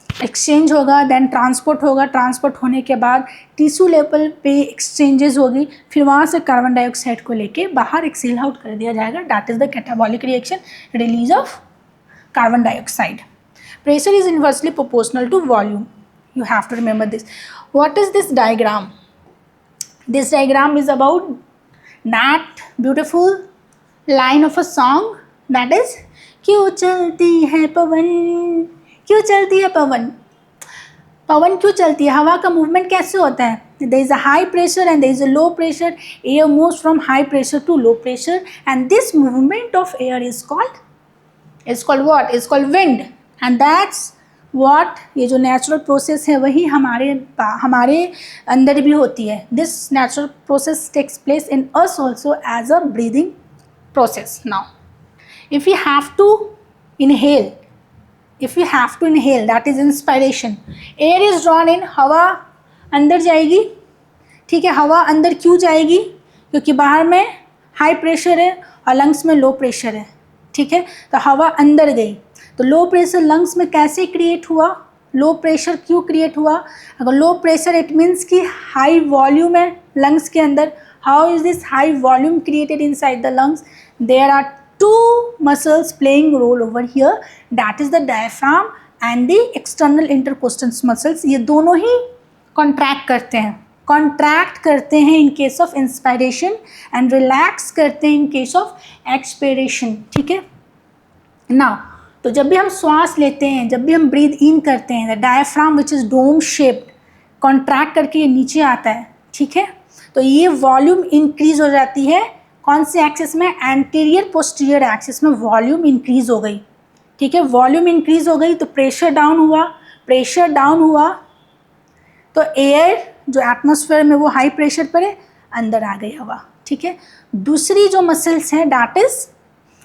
एक्सचेंज होगा, देन ट्रांसपोर्ट होगा, ट्रांसपोर्ट होने के बाद टिश्यू लेवल पे एक्सचेंजेस होगी, फिर वहाँ से कार्बन डाइऑक्साइड को लेके बाहर एक्सेल आउट कर दिया जाएगा, that is the catabolic reaction, release of carbon dioxide. Pressure is inversely proportional to volume, you have to remember this. What is this diagram? This diagram is about that beautiful line of a song, that is क्यों चलती है पवन, क्यों चलती है पवन, पवन क्यों चलती है, हवा का मूवमेंट कैसे होता है? there is a high pressure and there is a low pressure, air moves from high pressure to low pressure, and this movement of air is called what? Is called wind, and that's what, ये जो natural process है वही हमारे अंदर भी होती है। This natural process takes place in us also as a breathing process. Now if you have to inhale, that is inspiration, air is drawn in, हवा अंदर जाएगी, ठीक है। हवा अंदर क्यों जाएगी? क्योंकि बाहर में हाई प्रेशर है और लंग्स में लो प्रेशर है, ठीक है। तो हवा अंदर गई, तो लो प्रेशर लंग्स में कैसे क्रिएट हुआ? लो प्रेशर क्यों क्रिएट हुआ? अगर लो प्रेशर इट मीन्स कि हाई वॉल्यूम है लंग्स के अंदर। How is this high volume created inside the lungs? There are 2 muscles playing role over here, that is the diaphragm and the external intercostal muscles. ये दोनों ही contract करते हैं in case of inspiration and relax करते हैं in case of expiration, ठीक है ना। तो जब भी हम श्वास लेते हैं, जब भी हम ब्रीद इन करते हैं, the diaphragm which is dome shaped contract करके ये नीचे आता है, ठीक है। तो ये वॉल्यूम इंक्रीज हो जाती है कौन से एक्सिस में? एंटीरियर पोस्टीरियर एक्सिस में वॉल्यूम इंक्रीज हो गई, ठीक है। वॉल्यूम इंक्रीज हो गई तो प्रेशर डाउन हुआ, तो एयर जो एटमॉस्फेयर में वो हाई प्रेशर पर है, अंदर आ गई हवा, ठीक है। दूसरी जो मसल्स हैं that is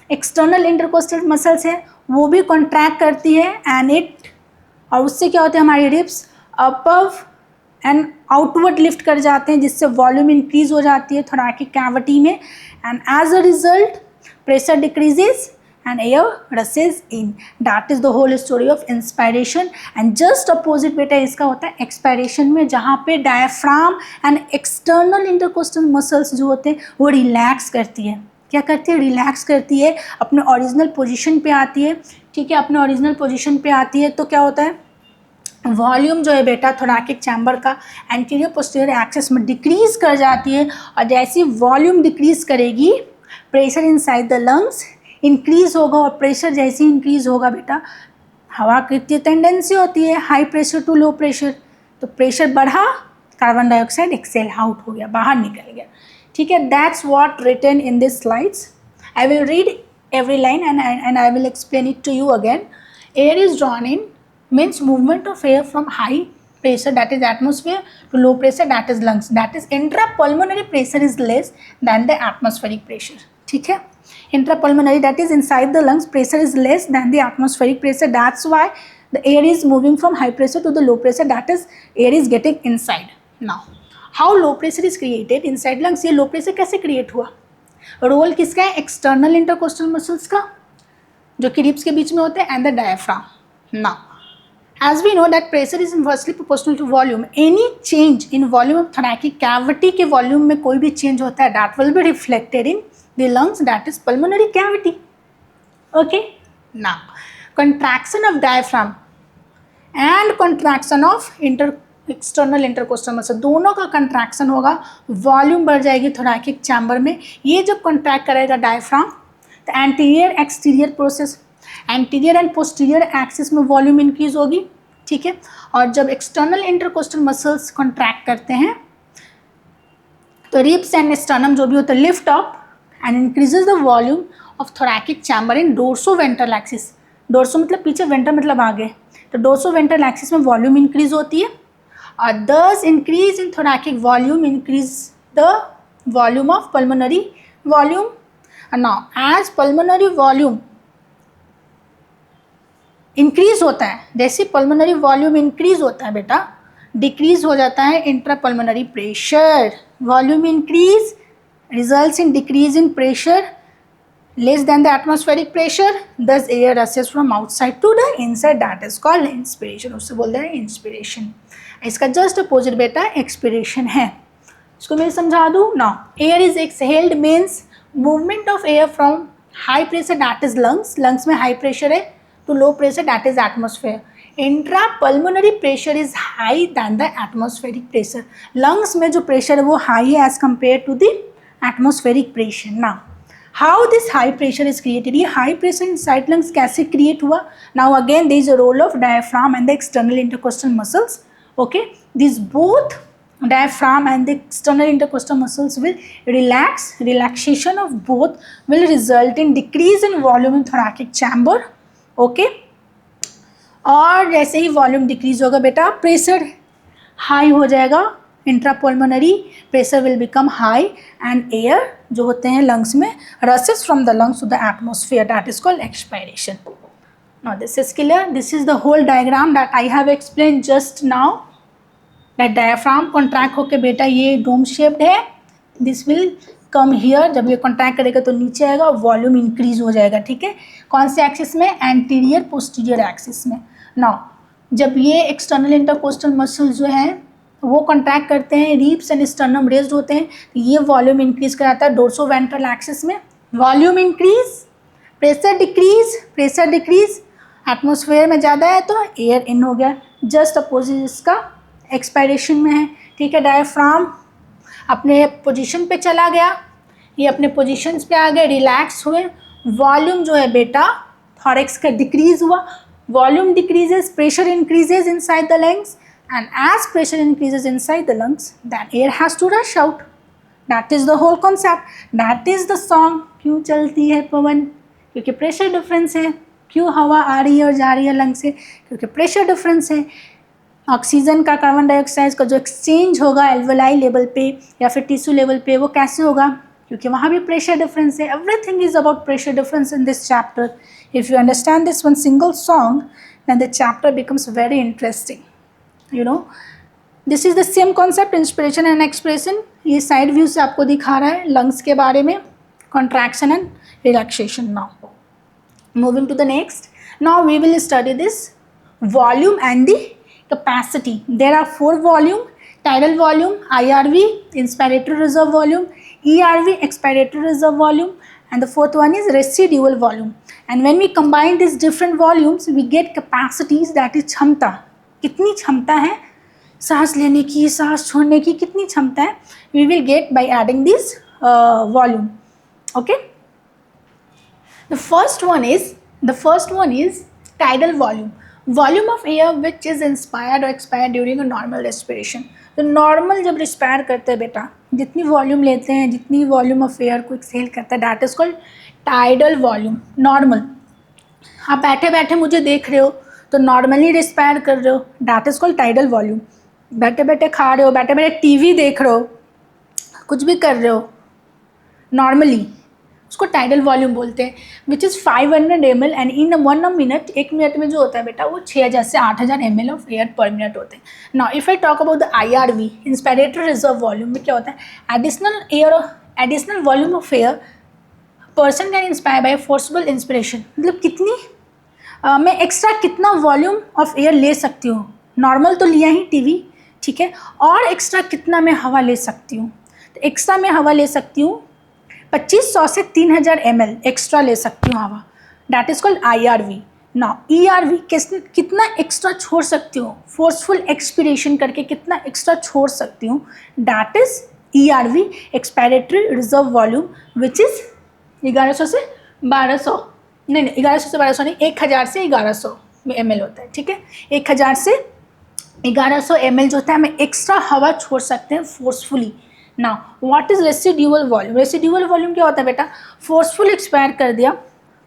external intercostal muscles है, वो भी कॉन्ट्रैक्ट करती है और उससे क्या होता है, हमारी ribs above and outward lift कर जाते हैं, जिससे वॉल्यूम इंक्रीज हो जाती है थोरैकिक कैविटी में, and as a result pressure decreases and air rushes in. That is the whole story of inspiration. And just opposite बेटा इसका होता है expiration में, जहाँ पे diaphragm and external intercostal muscles जो होते हैं वो रिलैक्स करती है। क्या करती है? रिलैक्स करती है, अपने ओरिजिनल पोजीशन पे आती है, ठीक है। अपने ओरिजिनल पोजीशन पे आती है तो क्या होता है, वॉल्यूम जो है बेटा थोरैकिक चैम्बर का एंटीरियर पोस्टीरियर एक्सिस में डिक्रीज कर जाती है, और जैसी वॉल्यूम डिक्रीज करेगी pressure inside the lungs increase होगा, और प्रेशर जैसे इंक्रीज होगा बेटा हवा की टेंडेंसी होती है high pressure to low pressure, तो प्रेशर बढ़ा, कार्बन डाइऑक्साइड एक्सेल आउट हो गया, बाहर निकल गया, ठीक है. That's what written in this slides. I will read every line and I will explain it to you again. Air is drawn in means movement of air from high pressure, that is atmosphere, to low pressure, that is lungs. That is intrapulmonary pressure is less than the atmospheric pressure. ठीक है. Intrapulmonary, that is inside the lungs, pressure is less than the atmospheric pressure. That's why the air is moving from high pressure to the low pressure, that is air is getting inside. Now how low pressure is created inside lungs. ये low pressure कैसे create हुआ? Role किसका है? External intercostal muscles का, जो कि ribs के बीच में होते हैं, and the diaphragm. Now as we know that pressure is inversely proportional to volume. Any change in volume of thoracic cavity के वॉल्यूम में कोई भी चेंज होता है, that will be reflected in the lungs, that is pulmonary cavity. Okay. Now contraction of diaphragm and contraction of external intercostal muscle, दोनों का contraction होगा, volume बढ़ जाएगी थोरैकिक चैम्बर में. ये जब कंट्रैक्ट करेगा डायफ्राम, तो anterior exterior process, anterior and posterior axis में वॉल्यूम इंक्रीज होगी, ठीक है. और जब एक्सटर्नल इंटरकोस्टल मसल्स कंट्रैक्ट करते हैं तो रिब्स एंड स्टर्नम जो भी होता है lift up and increases the volume of thoracic chamber in dorso ventral axis. Dorso मतलब पीछे, वेंट्रल मतलब आगे, तो डोर्सो वेंट्रल एक्सिस में वॉल्यूम इंक्रीज होती है. और thus increase in thoracic volume increase the volume of pulmonary volume. And now as pulmonary volume increase होता है, जैसे pulmonary volume increase होता है बेटा, decrease हो जाता है intrapulmonary pressure. Volume increase results in decrease in pressure less than the atmospheric pressure, thus air rushes from outside to the inside, that is called inspiration. उससे बोलते हैं inspiration. इसका जस्ट अपोजिट बेटा एक्सपिरेशन है. इसको मैं समझा दूँ. Now air is exhaled means movement of air from high pressure, that is lungs, lungs में हाई प्रेशर है, to low pressure, that is atmosphere. Intra pulmonary pressure is high than the atmospheric pressure. Lungs में जो pressure है वो high है as compared to the atmospheric pressure. Now how this high pressure is created, ये high pressure inside lungs कैसे create हुआ? Now again there is a role of diaphragm and the external intercostal muscles. Okay, these both diaphragm and the external intercostal muscles will relax. Relaxation of both will result in decrease in volume in thoracic chamber. Okay, और जैसे ही volume decrease होगा बेटा, pressure high हो जाएगा, intrapulmonary pressure will become high and air जो होते हैं lungs में rushes from the lungs to the atmosphere, that is called expiration. Now this is clear. This is the whole diagram that I have explained just now. That diaphragm contract होके बेटा ये dome shaped है. This will come here. जब ये contract करेगा तो नीचे आएगा, वॉल्यूम इंक्रीज हो जाएगा, ठीक है. कौन से एक्सिस में? एंटीरियर पोस्टीरियर एक्सिस में. नाउ जब ये एक्सटर्नल इंटरकोस्टल मसल जो है वो कॉन्ट्रैक्ट करते हैं, रिब्स एंड स्टर्नम रेज्ड होते हैं, तो ये वॉल्यूम इंक्रीज कराता है डोर्सो वेंट्रल एक्सिस में. Volume increase, pressure decrease, pressure decrease, atmosphere में ज़्यादा है तो एयर इन हो गया. जस्ट अपोजिट इसका एक्सपायरेशन में है, ठीक है. डायफ्राम अपने पोजीशन पे चला गया, ये अपने पोजीशंस पे आ गए, रिलैक्स हुए, वॉल्यूम जो है बेटा थॉरेक्स का डिक्रीज हुआ. Volume decreases, pressure increases inside the lungs, and as pressure increases inside the lungs that air has to rush out. That is the whole concept, that is the song. क्यों चलती है पवन? क्योंकि pressure difference है. क्यों हवा आ रही है और जा रही है लंग से? क्योंकि प्रेशर डिफरेंस है. ऑक्सीजन का कार्बन डाइऑक्साइड का जो एक्सचेंज होगा एल्वेलाई लेवल पे या फिर टिश्यू लेवल पे, वो कैसे होगा? क्योंकि वहाँ भी प्रेशर डिफरेंस है. Everything is about pressure difference in this chapter. If you understand this one single song then the chapter becomes very interesting. You know, this is the same concept, inspiration and expression. ये side view से आपको दिखा रहा है lungs के बारे में, contraction and relaxation. Now moving to the next, now we will study this volume and the capacity. There are 4 volume: tidal volume, IRV, inspiratory reserve volume, ERV, expiratory reserve volume, and the 4th one is residual volume. And when we combine these different volumes we get capacities, that is क्षमता. कितनी क्षमता है सांस लेने की, सांस छोड़ने की, कितनी क्षमता है, we will get by adding this volume. Okay, the first one is tidal volume. Volume of air which is inspired और expired during a normal respiration. तो नॉर्मल जब रिस्पायर करते हैं बेटा, जितनी वॉल्यूम लेते हैं, जितनी वॉल्यूम ऑफ एयर को एक्सहेल करता है, that is called tidal volume. Normal, आप बैठे बैठे मुझे देख रहे हो तो नॉर्मली रिस्पायर कर रहे हो, that is called tidal volume. बैठे बैठे खा रहे हो, बैठे बैठे टीवी देख रहे हो, कुछ भी कर रहे हो नॉर्मली, उसको टाइडल वॉल्यूम बोलते हैं, which is 500 ml and in 1 minute, 1 minute में जो होता है बेटा वो 6000 से 8000 ml of air per minute होते हैं। Now if I talk about the IRV, inspiratory reserve volume, में क्या होता है, additional volume of air person can inspire by forcible inspiration. मतलब कितनी मैं एक्स्ट्रा कितना वॉल्यूम ऑफ एयर ले सकती हूँ, नॉर्मल तो लिया ही टीवी, ठीक है, और एक्स्ट्रा कितना मैं हवा ले सकती हूँ। तो एक्स्ट्रा मैं हवा ले सकती हूँ 2500 से 3000 ml एक्स्ट्रा ले सकती हूँ हवा, that is called IRV। Now ERV कितना एक्स्ट्रा छोड़ सकती हूँ, फोर्सफुल एक्सपिरेशन करके कितना एक्स्ट्रा छोड़ सकती हूँ, that is ERV, expiratory reserve volume, which is 1100 से 1200, नहीं 1100 से 1200 नहीं, 1000 से 1100 ml होता है, ठीक है। 1000 से 1100 ml जो होता है, हमें एक्स्ट्रा हवा छोड़ सकते हैं forcefully. Now what is residual volume? Residual volume क्या होता है बेटा, फोर्सफुल एक्सपायर कर दिया,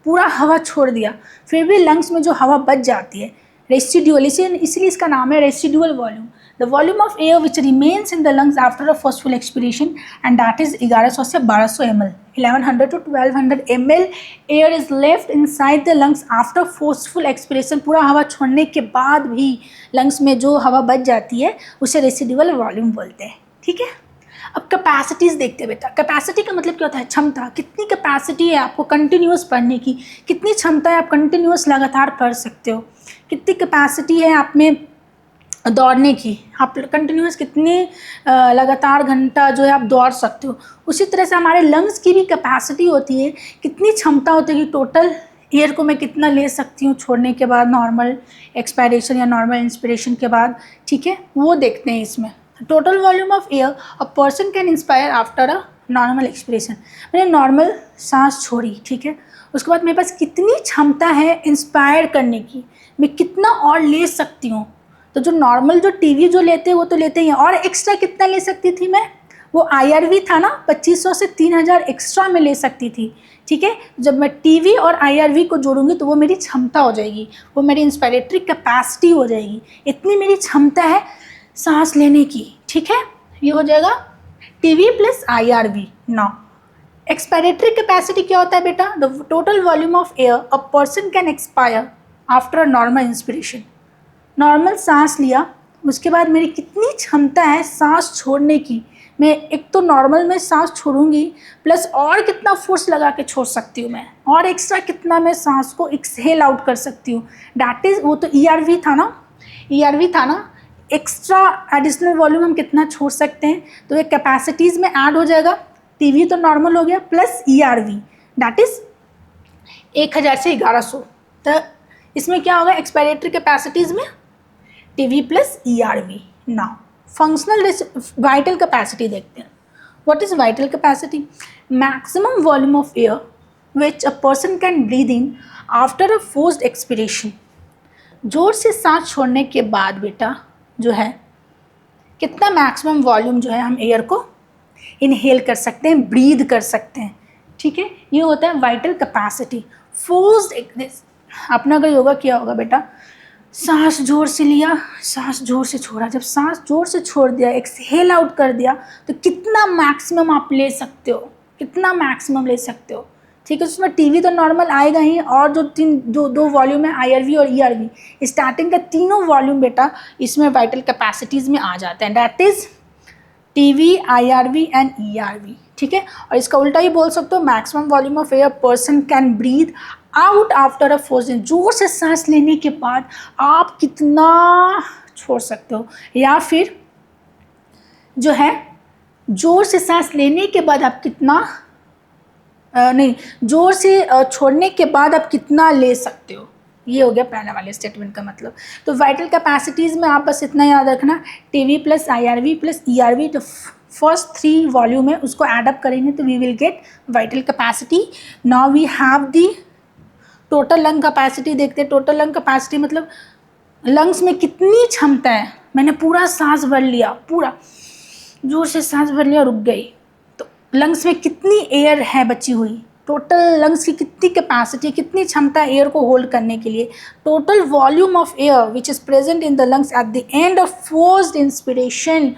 पूरा हवा छोड़ दिया, फिर भी लंग्स में जो हवा बच जाती है, रेसिड्यूअल, इसलिए इसका नाम है residual volume. The volume of air which remains in the lungs after a forceful expiration and that is 1100 से 1200 ml, 1100 to 1200 ml air is left inside the lungs after forceful expiration. पूरा हवा छोड़ने के बाद भी लंग्स में जो हवा बच जाती है उसे रेसिड्यूअल वॉल्यूम बोलते हैं, ठीक है। अब कैपेसिटीज़ देखते हैं बेटा। कैपेसिटी का मतलब क्या होता है, क्षमता, कितनी कैपेसिटी है आपको कंटिन्यूस पढ़ने की, कितनी क्षमता है आप कंटिन्यूस लगातार पढ़ सकते हो, कितनी कैपेसिटी है आप में दौड़ने की, आप कंटिन्यूस कितने लगातार घंटा जो है आप दौड़ सकते हो। उसी तरह से हमारे लंग्स की भी कैपेसिटी होती है, कितनी क्षमता होती है कि टोटल एयर को मैं कितना ले सकती हूँ छोड़ने के बाद, नॉर्मल एक्सपायरेशन या नॉर्मल इंस्पिरेशन के बाद, ठीक है, वो देखते हैं इसमें। Total volume of air a person can inspire after a normal expiration, मैंने नॉर्मल सांस छोड़ी, ठीक है, उसके बाद मेरे पास कितनी क्षमता है इंस्पायर करने की, मैं कितना और ले सकती हूँ। तो जो नॉर्मल जो टीवी जो लेते हैं वो तो लेते ही हैं, और एक्स्ट्रा कितना ले सकती थी मैं, वो IRV था ना, 2500 से 3000 एक्स्ट्रा में ले सकती थी, ठीक है। जब मैं टीवी और IRV को जोड़ूंगी तो वो मेरी क्षमता हो जाएगी, वो मेरी इंस्पायरेटरी कैपेसिटी हो जाएगी, इतनी मेरी क्षमता है सांस लेने की, ठीक है। ये हो जाएगा TV plus IRV। Now expiratory capacity क्या होता है बेटा, the total volume of air a person can expire after a normal inspiration. Normal सांस लिया, उसके बाद मेरी कितनी क्षमता है सांस छोड़ने की, मैं एक तो नॉर्मल में सांस छोड़ूंगी प्लस और कितना फोर्स लगा के छोड़ सकती हूँ मैं, और एक्स्ट्रा कितना मैं सांस को एक्सहेल आउट कर सकती हूँ, डैट इज, वो तो ERV था ना, एक्स्ट्रा एडिशनल वॉल्यूम हम कितना छोड़ सकते हैं, तो ये कैपेसिटीज़ में ऐड हो जाएगा। टीवी तो नॉर्मल हो गया प्लस ERV, दैट इज 1000 से 1100। तो इसमें क्या होगा, एक्सपायरेटरी कैपेसिटीज़ में TV plus ERV। Now functional vital capacity देखते हैं। What is vital capacity? Maximum volume of air which a person can breathe in after a forced expiration. जोर से सांस छोड़ने के बाद बेटा जो है कितना मैक्सिमम वॉल्यूम जो है हम एयर को इनहेल कर सकते हैं, ब्रीद कर सकते हैं, ठीक है। ये होता है वाइटल कैपेसिटी। फोर्स्ड, आपने अगर योगा किया होगा बेटा, सांस जोर से लिया, सांस जोर से छोड़ा, जब सांस जोर से छोड़ दिया, एक्सहेल आउट कर दिया, तो कितना मैक्सिमम आप ले सकते हो, कितना मैक्सिमम ले सकते हो, ठीक है। उसमें टीवी तो नॉर्मल आएगा ही, और जो दो वॉल्यूम है IRV और ERV, स्टार्टिंग का तीनों वॉल्यूम बेटा इसमें वाइटल कैपेसिटीज़ में आ जाते हैं, that is TV, IRV and ERV, ठीक है। और इसका उल्टा ही बोल सकते हो, maximum volume of air person can breathe out after a force. जोर से सांस लेने के बाद आप कितना छोड़ सकते हो, या फिर जो है जोर से सांस लेने के बाद आप कितना नहीं, जोर से छोड़ने के बाद आप कितना ले सकते हो, ये हो गया पहले वाले स्टेटमेंट का मतलब। तो वाइटल कैपेसिटीज़ में आप बस इतना याद रखना, TV plus IRV plus ERV, तो फर्स्ट 3 वॉल्यूम है उसको एडअप करेंगे तो we will get vital capacity. Now we have the total lung capacity. देखते हैं टोटल लंग कैपेसिटी मतलब लंग्स में कितनी क्षमता है, मैंने पूरा सांस भर लिया, पूरा जोर से सांस भर लिया, रुक गई, तो लंग्स में कितनी एयर है बची हुई, टोटल लंग्स की कितनी कैपेसिटी, कितनी क्षमता एयर को होल्ड करने के लिए, total volume of air which is present in the lungs at the end of forced inspiration,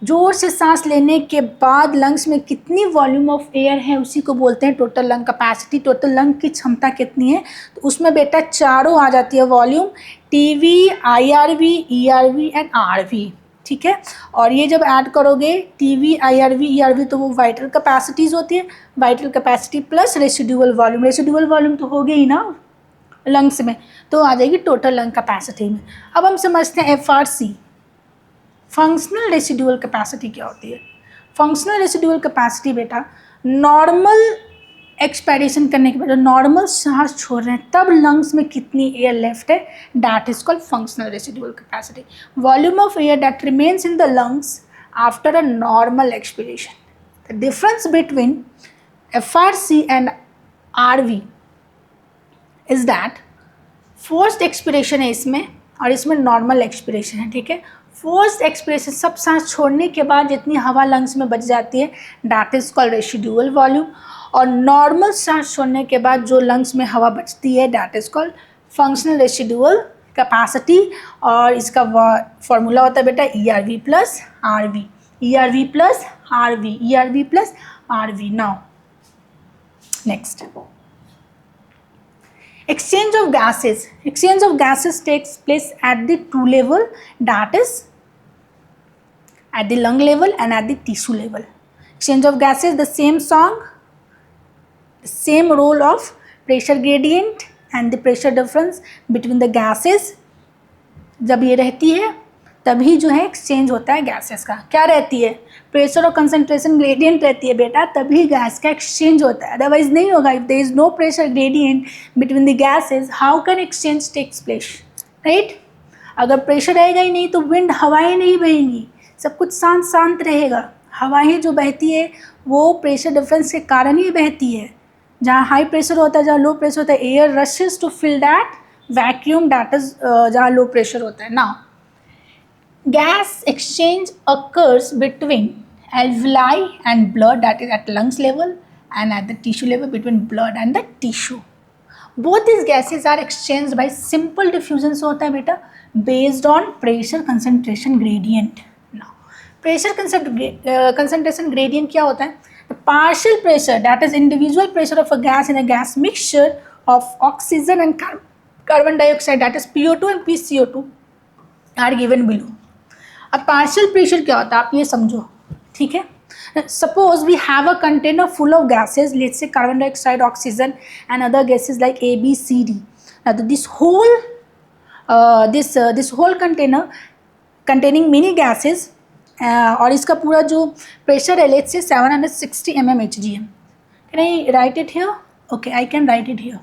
जोर से सांस लेने के बाद लंग्स में कितनी वॉल्यूम ऑफ एयर है उसी को बोलते हैं total lung capacity. Total lung की क्षमता कितनी है, तो उसमें बेटा चारों आ जाती है volume, TV, IRV, ERV and RV, ठीक है। और ये जब ऐड करोगे टीवी, आईआरवी, ईआरवी, तो वो वाइटल कैपेसिटीज़ होती है, vital capacity plus residual volume, residual volume तो हो गई ना लंग्स में, तो आ जाएगी टोटल लंग कैपेसिटी में। अब हम समझते हैं एफआरसी, फंक्शनल रेसिडुअल कैपेसिटी क्या होती है। फंक्शनल रेसिडुअल कैपेसिटी बेटा नॉर्मल एक्सपायरेशन करने के बाद, नॉर्मल सांस छोड़ रहे हैं तब लंग्स में कितनी एयर लेफ्ट है, that is called functional residual capacity. Volume of air that remains in the lungs after a normal expiration. The difference between FRC and RV is that forced expiration है इसमें और इसमें normal expiration है, ठीक है। Forced expiration, सब सांस छोड़ने के बाद जितनी हवा लंग्स में बच जाती है, that is called residual volume, और नॉर्मल सांस छोड़ने के बाद जो लंग्स में हवा बचती है, that is called functional residual capacity. और इसका फॉर्मूला होता है बेटा ERV plus RV, ERV plus RV, ERV plus RV। Now next, exchange of gases. Exchange of gases takes place at the two level, that is at the lung level and at the tissue level. Exchange of gases, the same song, the same role of pressure gradient and the pressure difference between the gases. जब ये रहती है तभी जो है exchange होता है gases का। क्या रहती है, प्रेशर और कंसंट्रेशन ग्रेडियंट रहती है बेटा, तभी गैस का एक्सचेंज होता है, अदरवाइज नहीं होगा। If there is no pressure gradient between the gases, how can exchange takes place, right. अगर प्रेशर रहेगा ही नहीं तो विंड, हवाएं नहीं बहेंगी, सब कुछ शांत शांत रहेगा। हवाएं जो बहती है वो प्रेशर डिफरेंस के कारण ही बहती है। जहाँ हाई प्रेशर होता है, जहाँ लो प्रेशर होता है, air rushes to fill that vacuum, that is जहाँ लो प्रेशर होता है। Now gas exchange occurs between alveoli and blood, that is at lungs level, and at the tissue level between blood and the tissue. Both these gases are exchanged by simple diffusion से होता है बेटा, based on pressure concentration gradient. Now pressure concentration gradient क्या होता है, the partial pressure, that is individual pressure of a gas in a gas mixture of oxygen and carbon dioxide, that is PO2 and PCO2 are given below. अब partial pressure क्या होता है आप ये समझो, ठीक है। Suppose we have a container full of gases, let's say carbon dioxide, oxygen and other gases like ABCD. This whole container containing many gases, और इसका पूरा जो प्रेशर है लेट्स से 760 mmHg है। Can I right it here? Okay, I can right it here.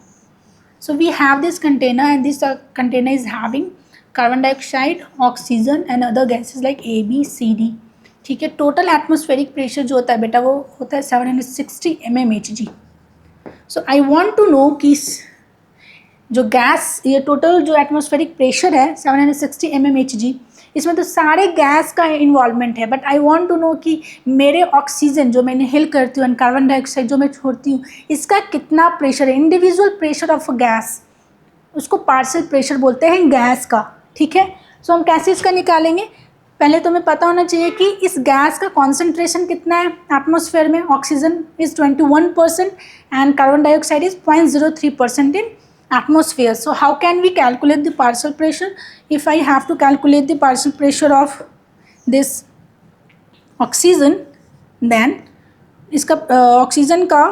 So we have this container and this container is having carbon dioxide, oxygen and other gases like A, B, C, D. ठीक है, total atmospheric pressure जो होता है बेटा वो होता है 760 mmHg. So I want to know कि जो गैस, ये टोटल जो एटमॉस्फेरिक प्रेशर है 760 mmHg, इसमें तो सारे गैस का इन्वॉल्वमेंट है, but I want to know कि मेरे ऑक्सीजन जो मैं इनहेल करती हूँ, कार्बन डाइऑक्साइड जो मैं छोड़ती हूँ, इसका कितना प्रेशर है, इंडिविजुअल प्रेशर ऑफ गैस, उसको पार्शियल प्रेशर बोलते हैं गैस का, ठीक है। सो हम कैसे इसका निकालेंगे, पहले तो हमें पता होना चाहिए कि इस गैस का कॉन्सेंट्रेशन कितना है एटमॉस्फेयर में। Oxygen is 21% and carbon dioxide is 0.03% in atmosphere. So how can we calculate the partial pressure? If I have to calculate the partial pressure of this oxygen, then इसका oxygen का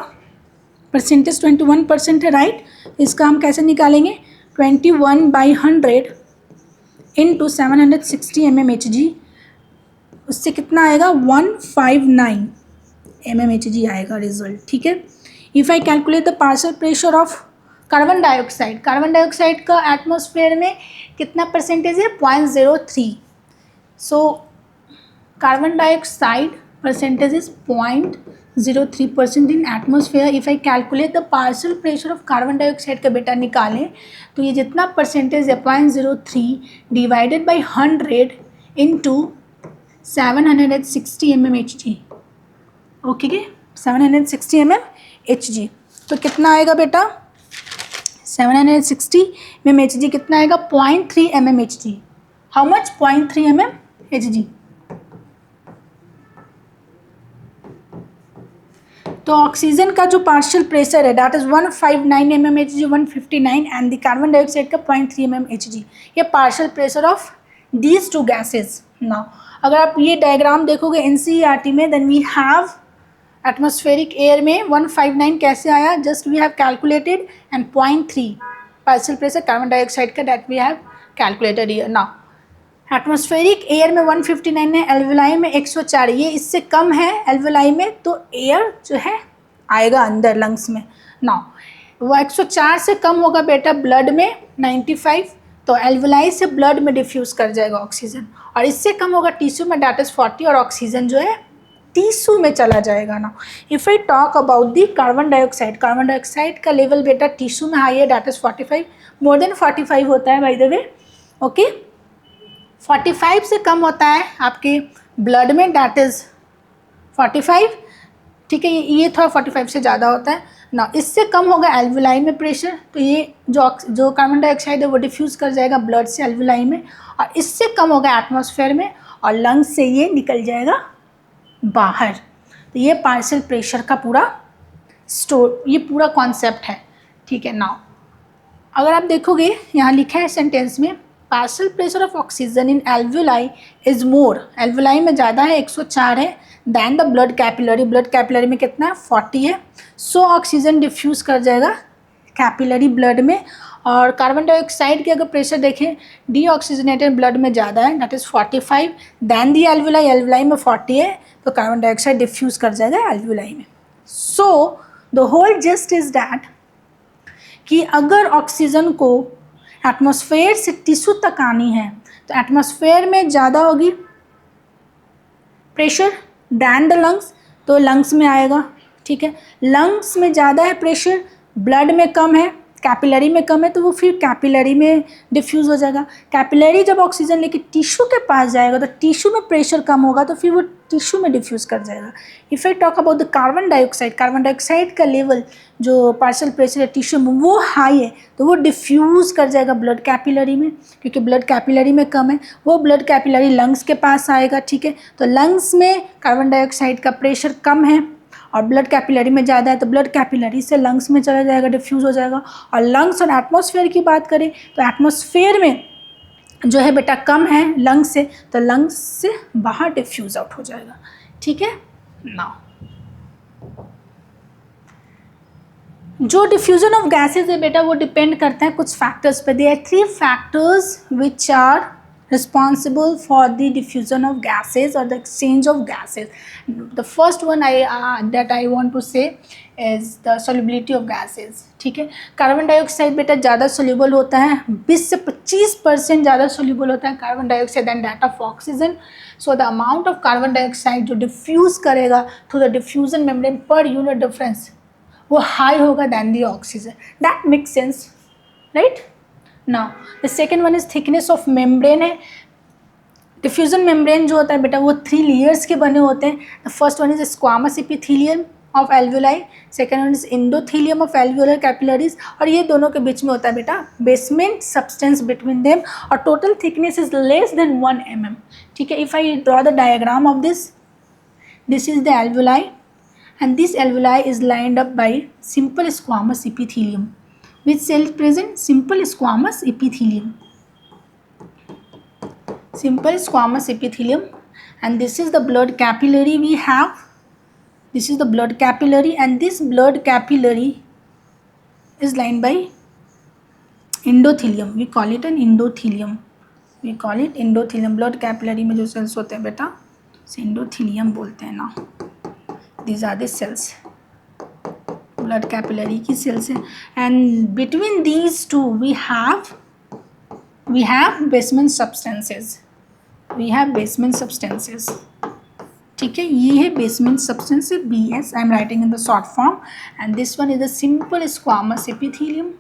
percentage 21% है, right. इसका हम कैसे निकालेंगे, 21/100 into 760 mmHg, उससे कितना आएगा 159 mmHg आएगा रिजल्ट, ठीक है। If I calculate the partial pressure of carbon dioxide का एटमॉस्फेयर में कितना परसेंटेज है, 0.03. So carbon dioxide percentage is 0.03% in atmosphere. if I calculate the partial pressure of carbon dioxide का बेटा निकालें तो ये जितना परसेंटेज है 0.03 divided by 100 into 760 mmHg. Okay के 760 mmHg तो कितना आएगा बेटा 760 mmHg कितना आएगा 0.3 mmHg. How much 0.3 mmHg. तो ऑक्सीजन का जो पार्शियल प्रेशर है that is 159 mmHg 159 and the carbon dioxide का 0.3 mmHg. ये partial pressure of these two gases. Now अगर आप ये डायग्राम देखोगे NCERT में then we have atmospheric air में 159 कैसे आया just we have calculated and 0.3 partial pressure carbon dioxide का that we have calculated here. Now atmospheric air में 159 है, एल्वुलाई में 104. ये इससे कम है एल्वुलाई में तो एयर जो है आएगा अंदर लंग्स में. नाउ वो 104 से कम होगा बेटा ब्लड में 95 तो एल्वुलाई से ब्लड में डिफ्यूज़ कर जाएगा ऑक्सीजन. और इससे कम होगा टिश्यू में दैट इज़ 40 और ऑक्सीजन जो है टिश्यू में चला जाएगा. ना if I talk about the carbon dioxide का लेवल बेटा टिश्यू में हाई है दैट इज़ 45. मोर देन 45 होता है बाय द वे. ओके 45 से कम होता है आपके ब्लड में दैट इज़ 45. ठीक है ये थोड़ा 45 से ज़्यादा होता है. ना इससे कम होगा एल्वुलाई में प्रेशर तो ये जो कार्बन डाइऑक्साइड है वो डिफ्यूज़ कर जाएगा ब्लड से एल्वुलाई में. और इससे कम होगा एटमॉस्फेयर में और लंग्स से ये निकल जाएगा बाहर. तो ये पार्शियल प्रेशर का पूरा ये पूरा कॉन्सेप्ट है. ठीक है. नाउ अगर आप देखोगे यहाँ लिखा है सेंटेंस में partial pressure of oxygen in alveoli is more. Alveoli में ज़्यादा है 104 है than the blood capillary. Blood capillary में कितना है 40 है. सो ऑक्सीजन डिफ्यूज़ कर जाएगा कैपिलरी ब्लड में. और कार्बन डाइऑक्साइड के अगर प्रेशर देखें डीऑक्सीजनेटेड ब्लड में ज़्यादा है that is 45 than the alveoli में 40 है तो कार्बन डाइऑक्साइड डिफ्यूज़ कर जाएगा एल्वुलाई में. So the whole just is that कि अगर ऑक्सीजन को एटमॉस्फेयर से टिश्यू तक आनी है तो एटमॉस्फेयर में ज़्यादा होगी प्रेशर दैन द लंग्स तो लंग्स में आएगा. ठीक है. लंग्स में ज़्यादा है प्रेशर ब्लड में कम है कैपिलरी में कम है तो वो फिर कैपिलरी में डिफ्यूज़ हो जाएगा. कैपिलरी जब ऑक्सीजन लेके टिश्यू के पास जाएगा तो टिश्यू में प्रेशर कम होगा तो फिर वो टिश्यू में डिफ्यूज़ कर जाएगा. If I talk about the carbon dioxide का लेवल जो पार्शियल प्रेशर है टिश्यू में वो हाई है तो वो डिफ्यूज़ कर जाएगा ब्लड कैपिलरी में क्योंकि ब्लड कैपिलरी में कम है. वो ब्लड कैपिलरी लंग्स के पास आएगा. ठीक है. तो लंग्स में कार्बन डाइऑक्साइड का प्रेशर कम है और ब्लड कैपिलरी में ज़्यादा है तो ब्लड कैपिलरी से लंग्स में चला जाएगा डिफ्यूज़ हो जाएगा. और लंग्स और एटमॉस्फेयर की बात करें तो एटमॉस्फेयर में जो है बेटा कम है लंग्स से तो लंग्स से बाहर डिफ्यूज़ आउट हो जाएगा. ठीक है. नाउ जो डिफ्यूज़न ऑफ गैसेज है बेटा वो डिपेंड करता है कुछ फैक्टर्स पे. There are 3 factors which are responsible for the diffusion of gases or the exchange of gases. The first one that I want to say is the solubility of gases. ठीक है. Carbon dioxide बेटा ज़्यादा soluble होता है 20 से 25% ज़्यादा soluble होता है carbon dioxide than that of oxygen. So the amount of carbon dioxide जो डिफ्यूज़ करेगा through the diffusion membrane per unit difference वो हाई होगा than the oxygen. That makes sense right. Now the second one is thickness of membrane है. Diffusion membrane जो होता है बेटा वो 3 लेयर्स के बने होते हैं. The first one is squamous epithelium of alveoli, second one is endothelium of alveolar capillaries और ये दोनों के बीच में होता है बेटा बेसमेंट सब्सटेंस बिटवीन देम और total thickness is less than 1 mm. ठीक है. If I draw the diagram of this is the alveoli and this alveoli is lined up by simple squamous epithelium. Which cell is present? Simple squamous epithelium. Simple squamous epithelium, and this is the blood capillary we have. This is the blood capillary, and this blood capillary is lined by endothelium. We call it an endothelium. We call it endothelium. Blood capillary में जो cells होते हैं बेटा endothelium बोलते हैं ना. These are the cells. Blood capillary की cells हैं, and between these two we have basement substances. We have basement substances. ठीक है, ये है basement substance BS, I am writing in the short form, and this one is the simple squamous epithelium,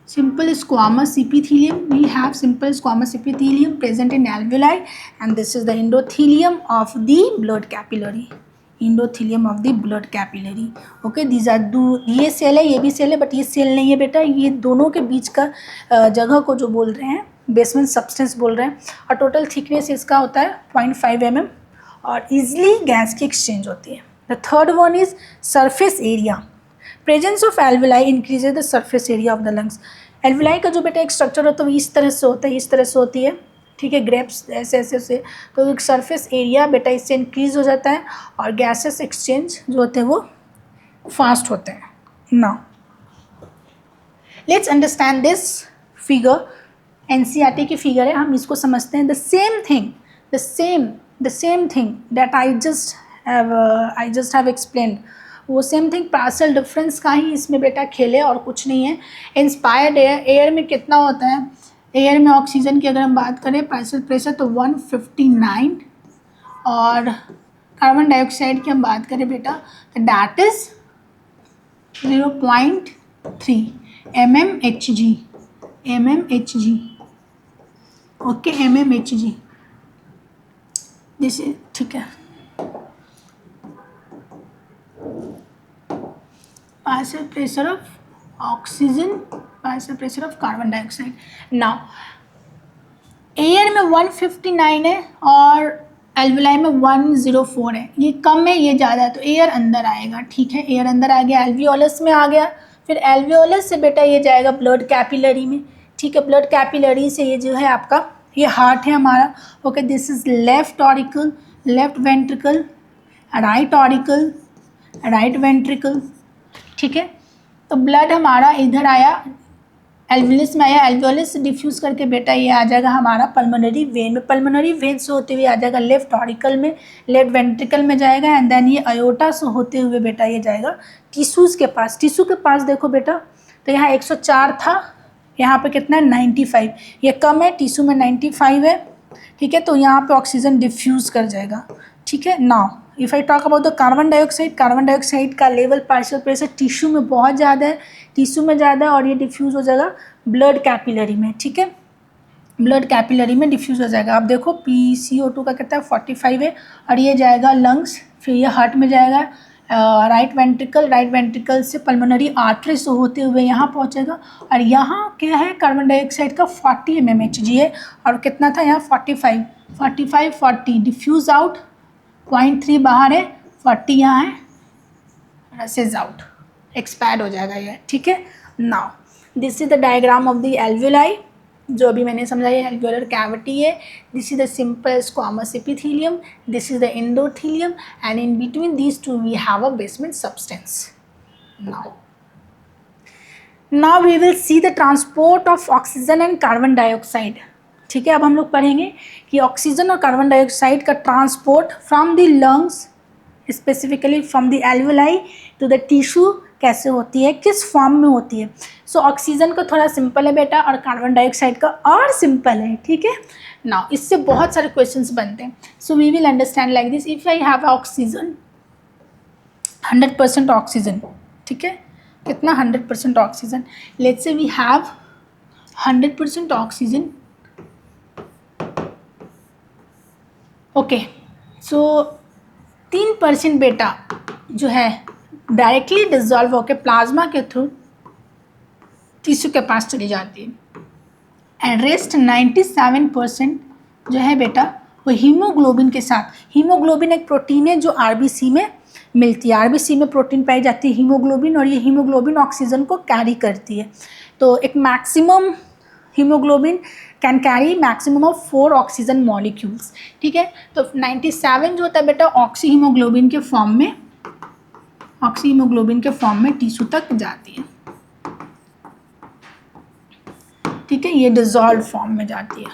simple squamous epithelium. We have simple squamous epithelium present in alveoli, and this is the endothelium of the blood capillary. Okay, these are ये cell है, ये भी cell है, but ये cell नहीं है बेटा, ये दोनों के बीच का जगह को जो बोल रहे हैं बेसमेंट सब्सटेंस बोल रहे हैं, और टोटल थिकनेस इसका होता है 0.5 mm और इजिली गैस की एक्सचेंज होती है. The third one is surface area. Presence of alveoli increases the surface area of the lungs. Alveoli का जो बेटा एक स्ट्रक्चर होता है वो इस तरह से होता है, इस तरह से होती है, ठीक है, ग्रेप्स ऐसे ऐसे से, तो एक सरफेस एरिया बेटा इससे इंक्रीज हो जाता है और गैसेस एक्सचेंज जो होते हैं वो फास्ट होते हैं. Now let's understand this figure. NCERT की फिगर है, हम इसको समझते हैं. The same thing that I just have explained, वो सेम थिंग पार्शियल डिफरेंस का ही इसमें बेटा खेल है और कुछ नहीं है. इंस्पायर्ड एयर में कितना होता है, एयर में ऑक्सीजन की अगर हम बात करें पार्शियल प्रेशर तो 159, और कार्बन डाइऑक्साइड की हम बात करें बेटा तो that is 0.3 mmHg. Okay, mmHg जैसे, ठीक है. Partial pressure of oxygen, partial pressure of carbon dioxide. Now air में 159 है और एल्वेलाई में 104 है. ये कम है, ये ज़्यादा है, तो एयर अंदर आएगा. ठीक है, एयर अंदर आ गया, एल्वियोलस में आ गया, फिर एल्वियोलस से बेटा ये जाएगा ब्लड कैपिलरी में. ठीक है, ब्लड कैपिलरी से ये जो है आपका ये हार्ट है हमारा. Okay, this is left auricle, left ventricle, right auricle, right ventricle. ठीक है, तो ब्लड हमारा इधर आया, एल्वियोलस में आया, एल्वियोलस से डिफ्यूज़ करके बेटा ये आ जाएगा हमारा पल्मोनरी वेन में, पल्मोनरी वेन से होते हुए आ जाएगा लेफ्ट ऑरिकल में, लेफ्ट वेंट्रिकल में जाएगा, एंड देन ये अयोटा से होते हुए बेटा ये जाएगा टिश्यूज़ के पास. टिश्यू के पास देखो बेटा, तो यहाँ 104 था, यहाँ पे कितना है 95, ये कम है, टिश्यू में 95 है. ठीक है, तो यहाँ पे ऑक्सीजन डिफ्यूज़ कर जाएगा. ठीक है, now if I talk about the carbon dioxide का लेवल पार्शियल प्रेशर टिश्यू में बहुत ज़्यादा है, और ये डिफ्यूज़ हो जाएगा ब्लड कैपिलरी में. ठीक है, ब्लड कैपिलरी में डिफ्यूज़ हो जाएगा. आप देखो PCO2 का कितना है 45 है, और ये जाएगा लंग्स, फिर ये हार्ट में जाएगा, राइट वेंट्रिकल से पल्मोनरी आर्टरी से होते हुए यहाँ पहुँचेगा, और यहाँ क्या है कार्बन डाइऑक्साइड का 40 mmHg है, और कितना था यहाँ 40 डिफ्यूज़ आउट, 0.3 बाहर है, 40 यहाँ है, रसेज आउट, एक्सपैड हो जाएगा ये. ठीक है, now this is the diagram of the alveoli, जो अभी मैंने समझाया एल्वियोलर कैविटी है. This is the simple squamous epithelium, this is the endothelium, and in between these two we have a basement substance. Now we will see the transport of oxygen and carbon dioxide. ठीक है, अब हम लोग पढ़ेंगे कि oxygen और carbon dioxide का transport from the lungs, specifically from the alveoli to the tissue कैसे होती है, किस फॉर्म में होती है. सो ऑक्सीजन का थोड़ा सिंपल है बेटा, और कार्बन डाइऑक्साइड का और सिंपल है. ठीक है, नाउ इससे बहुत सारे क्वेश्चंस बनते हैं. So we will understand like this. If I have oxygen 100% oxygen, ठीक है, कितना 100% oxygen, let's say we have 100% oxygen. Okay, so 3% बेटा जो है डायरेक्टली डिजॉल्व होकर प्लाज्मा के थ्रू टिश्यू के पास चली जाती है, एंड रेस्ट 97% जो है बेटा वो हीमोग्लोबिन के साथ. हीमोग्लोबिन एक प्रोटीन है जो RBC में मिलती है, RBC में प्रोटीन पाई जाती है हीमोग्लोबिन, और ये हीमोग्लोबिन ऑक्सीजन को कैरी करती है. तो एक maximum haemoglobin can carry maximum of 4 oxygen molecules. ठीक है, तो 97 जो होता है बेटा ऑक्सी हीमोग्लोबिन के फॉर्म में टिश्यू तक जाती है. ठीक है, ये डिजॉल्व फॉर्म में जाती है.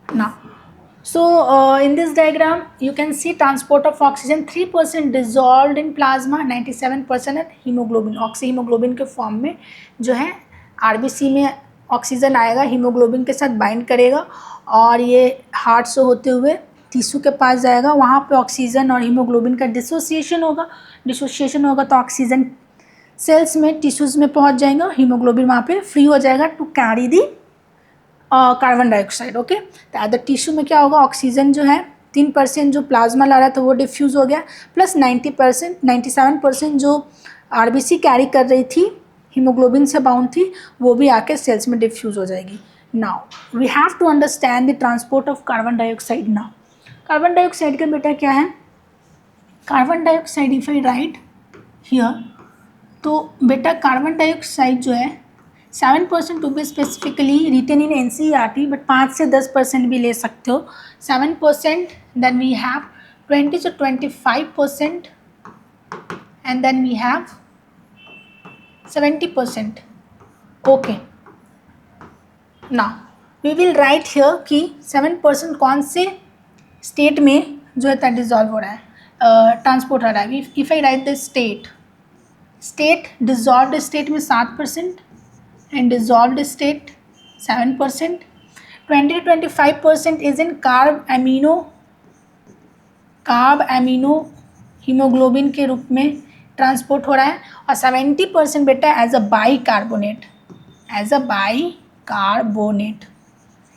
ना so in this diagram you can see transport of oxygen, 3% dissolved in plasma, 97% haemoglobin, oxy haemoglobin के फॉर्म में जो है RBC में ऑक्सीजन आएगा, हीमोग्लोबिन के साथ बाइंड करेगा और ये हार्ट से होते हुए टिश्यू के पास जाएगा। वहाँ पे ऑक्सीजन और हीमोग्लोबिन का डिसोसिएशन होगा तो ऑक्सीजन सेल्स में, टिश्यूज़ में पहुँच जाएगा, हीमोग्लोबिन वहाँ पे फ्री हो जाएगा to carry the carbon dioxide. Okay, तो अदर टिश्यू में क्या होगा, ऑक्सीजन जो है 3% जो प्लाज्मा ला रहा था वो डिफ्यूज़ हो गया, प्लस 97% जो आरबीसी कैरी कर रही थी, हीमोग्लोबिन से बाउंड थी, वो भी आके सेल्स में डिफ्यूज़ हो जाएगी। Now we have to understand the transport of carbon dioxide. Now carbon dioxide का बेटा क्या है, carbon dioxide if I write here, तो बेटा कार्बन डाइऑक्साइड जो है 7% to be specifically written in NCERT, but 5 से 10% भी ले सकते हो। 7%, देन वी हैव 20 से 25%, and then we have 70%। Okay, now we will write here कि 7% कौन से स्टेट में जो है डिजॉल्व हो रहा है, ट्रांसपोर्ट हो रहा है। If I right the state dissolved state में 7% and dissolved state 7%, 20 to 25% is in carb amino haemoglobin के रूप में ट्रांसपोर्ट हो रहा है, और 70% बेटा एज अ बाइकार्बोनेट।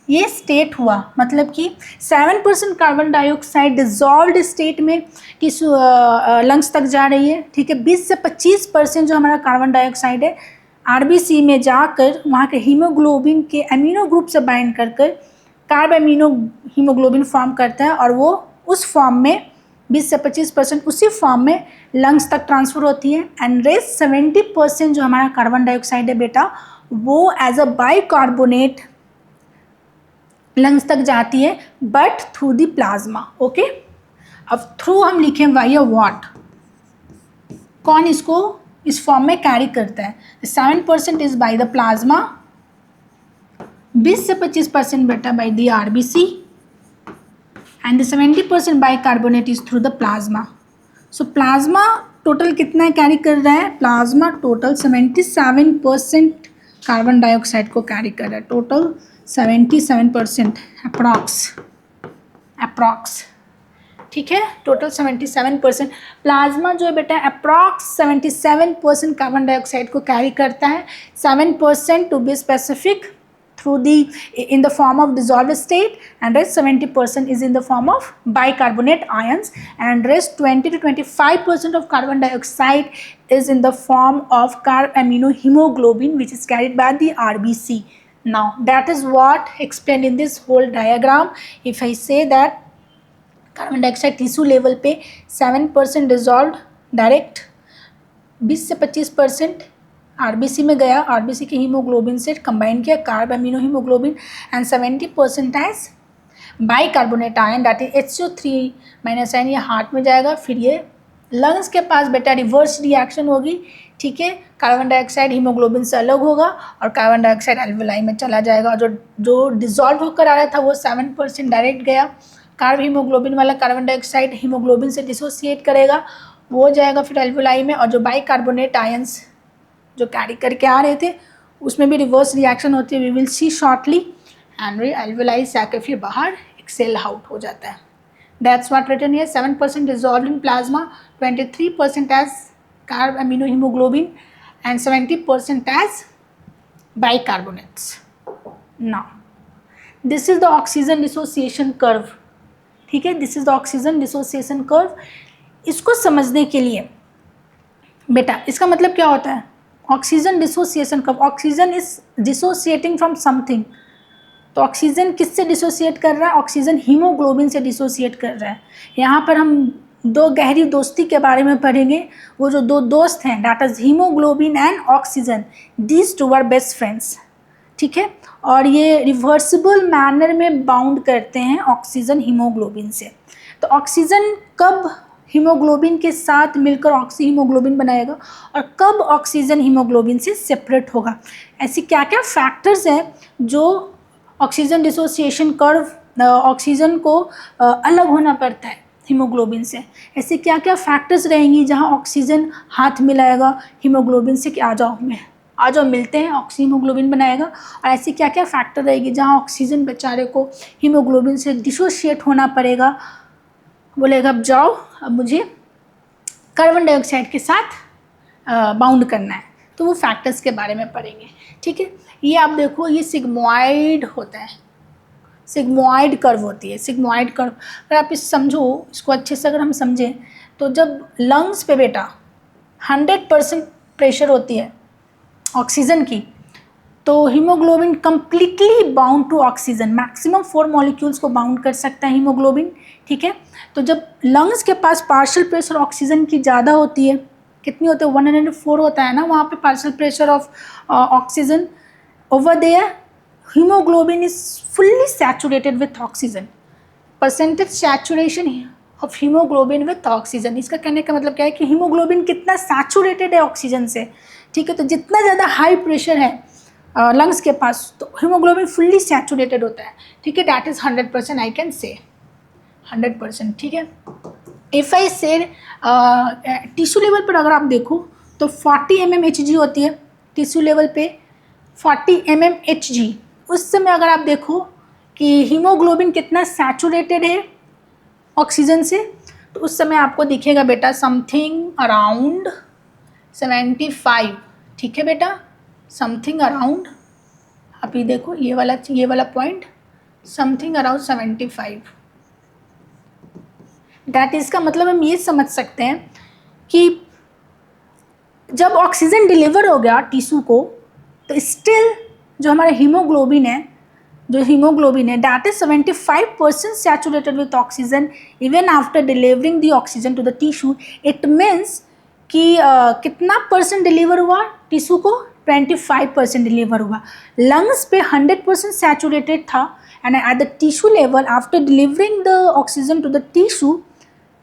ये स्टेट हुआ, मतलब कि 7% कार्बन डाइऑक्साइड डिजॉल्व्ड स्टेट में टिश्यू लंग्स तक जा रही है, ठीक है। 20 से 25% जो हमारा कार्बन डाइऑक्साइड है आरबीसी में जाकर वहाँ के हीमोग्लोबिन के अमीनो ग्रुप से बाइंड कर कार्ब अमीनो हीमोग्लोबिन फॉर्म करता है, और वो उस फॉर्म में 20 से 25% उसी फॉर्म में लंग्स तक ट्रांसफ़र होती है, एंड रेस्ट 70% जो हमारा कार्बन डाइऑक्साइड है बेटा वो एज अ बाइकार्बोनेट लंग्स तक जाती है, but through the plasma. Okay, अब थ्रू हम लिखें वाया व्हाट, कौन इसको इस फॉर्म में कैरी करता है। 7% इज बाय द प्लाज्मा, 20 से 25% बेटा by the RBC, and 70% bicarbonate is through the plasma. So plasma total कितना कैरी कर रहा है, प्लाज्मा टोटल 77% कार्बन डाइऑक्साइड को कैरी कर रहा है, टोटल 77% अप्रॉक्स, ठीक है। टोटल 77% प्लाज्मा जो है बेटा अप्रॉक्स 77% कार्बन डाइऑक्साइड को कैरी करता है, 7% to be specific through the in the form of dissolved state, and rest 70% is in the form of bicarbonate ions, and rest 20 to 25% of carbon dioxide is in the form of carb amino hemoglobin, which is carried by the RBC. Now that is what explained in this whole diagram. If I say that carbon dioxide tissue level पे 7% dissolve direct, 20 से 25% RBC में गया, RBC के haemoglobin से combine किया carb amino haemoglobin, and 70% as bicarbonate ion, that is HCO3- ये heart में जाएगा, फिर ये लंग्स के पास बेटा रिवर्स रिएक्शन होगी, ठीक है। कार्बन डाइऑक्साइड हीमोग्लोबिन से अलग होगा और कार्बन डाइऑक्साइड एल्वेलाई में चला जाएगा, और जो डिजॉल्व होकर आ रहा था वो 7% डायरेक्ट गया, कार्ब हीमोग्लोबिन वाला कार्बन डाइऑक्साइड हीमोग्लोबिन से डिसोसिएट करेगा, वो जाएगा फिर एल्वेलाई में, और जो बाइकार्बोनेट आयंस जो कैरी करके आ रहे थे उसमें भी रिवर्स रिएक्शन होती है, we will see shortly, and alveoli से आकर फिर बाहर एक्सेल आउट हो जाता है। That's what written here, 7% dissolved in plasma, 23% as carb amino haemoglobin, and 70% as bicarbonates. Now this is the oxygen dissociation curve, ठीक है, this is the oxygen dissociation curve. इसको समझने के लिए बेटा इसका मतलब क्या होता है, oxygen dissociation curve, oxygen is dissociating from something, तो ऑक्सीजन किससे डिसोसिएट कर रहा है, ऑक्सीजन हीमोग्लोबिन से डिसोसिएट कर रहा है। यहाँ पर हम दो गहरी दोस्ती के बारे में पढ़ेंगे, वो जो दो दोस्त हैं that is haemoglobin and oxygen, these two are best friends, ठीक है, और ये रिवर्सिबल मैनर में बाउंड करते हैं ऑक्सीजन हीमोग्लोबिन से। तो ऑक्सीजन कब हीमोग्लोबिन के साथ मिलकर ऑक्सी हीमोग्लोबिन बनाएगा और कब ऑक्सीजन हीमोग्लोबिन से सेपरेट होगा, ऐसी क्या क्या फैक्टर्स हैं जो ऑक्सीजन डिसोसिएशन कर्व ऑक्सीजन को अलग होना पड़ता है हीमोग्लोबिन से, ऐसे क्या क्या फैक्टर्स रहेंगी जहां ऑक्सीजन हाथ मिलाएगा हीमोग्लोबिन से कि आ जाओ मैं आ जाओ मिलते हैं, ऑक्सी हीमोग्लोबिन बनाएगा। और ऐसी क्या क्या फैक्टर रहेगी जहाँ ऑक्सीजन बेचारे को हीमोग्लोबिन से डिसोशिएट होना पड़ेगा, बोलेगा अब जाओ, अब मुझे कार्बन डाइऑक्साइड के साथ बाउंड करना है, तो वो फैक्टर्स के बारे में पढ़ेंगे। ठीक है, ये आप देखो, ये सिग्मोइड होता है, सिग्मोइड कर्व होती है, सिग्मोइड कर्व। अगर आप इस समझो, इसको अच्छे से अगर हम समझें, तो जब लंग्स पे बेटा 100% प्रेशर होती है ऑक्सीजन की, तो haemoglobin completely bound to oxygen, maximum 4 molecules को बाउंड कर सकता है हीमोग्लोबिन। ठीक है, तो जब लंग्स के पास पार्शियल प्रेशर ऑक्सीजन की ज़्यादा होती है, कितनी होती है, 104 होता है ना वहाँ पे partial pressure of oxygen, over there hemoglobin is fully saturated with oxygen, percentage saturation of hemoglobin with oxygen। इसका कहने का मतलब क्या है कि हीमोग्लोबिन कितना सैचुरेटेड है ऑक्सीजन से। ठीक है, तो जितना ज़्यादा हाई प्रेशर है लंग्स के पास, तो हीमोग्लोबिन फुल्ली सैचुरेटेड होता है। ठीक है, that is 100%, I can say 100%। ठीक है, इफ़ आई से टिश्यू लेवल पर अगर आप देखो तो 40 mmHg होती है टिश्यू लेवल पे, 40 mmHg। उस समय अगर आप देखो कि हीमोग्लोबिन कितना सैचुरेटेड है ऑक्सीजन से, तो उस समय आपको दिखेगा बेटा समथिंग अराउंड 75। ठीक है बेटा, समथिंग अराउंड, आप ये देखो ये वाला point, something around 75। That is का मतलब हम ये समझ सकते हैं कि जब ऑक्सीजन डिलीवर हो गया टिश्यू को, तो स्टिल जो हमारा हीमोग्लोबिन है that is 75% saturated with oxygen even after delivering the oxygen to the tissue. It means कि कितना परसेंट डिलीवर हुआ टिश्यू को, 25% डिलीवर हुआ। लंग्स पे 100% सैचुरेटेड था, and at the tissue level after delivering the oxygen to the tissue,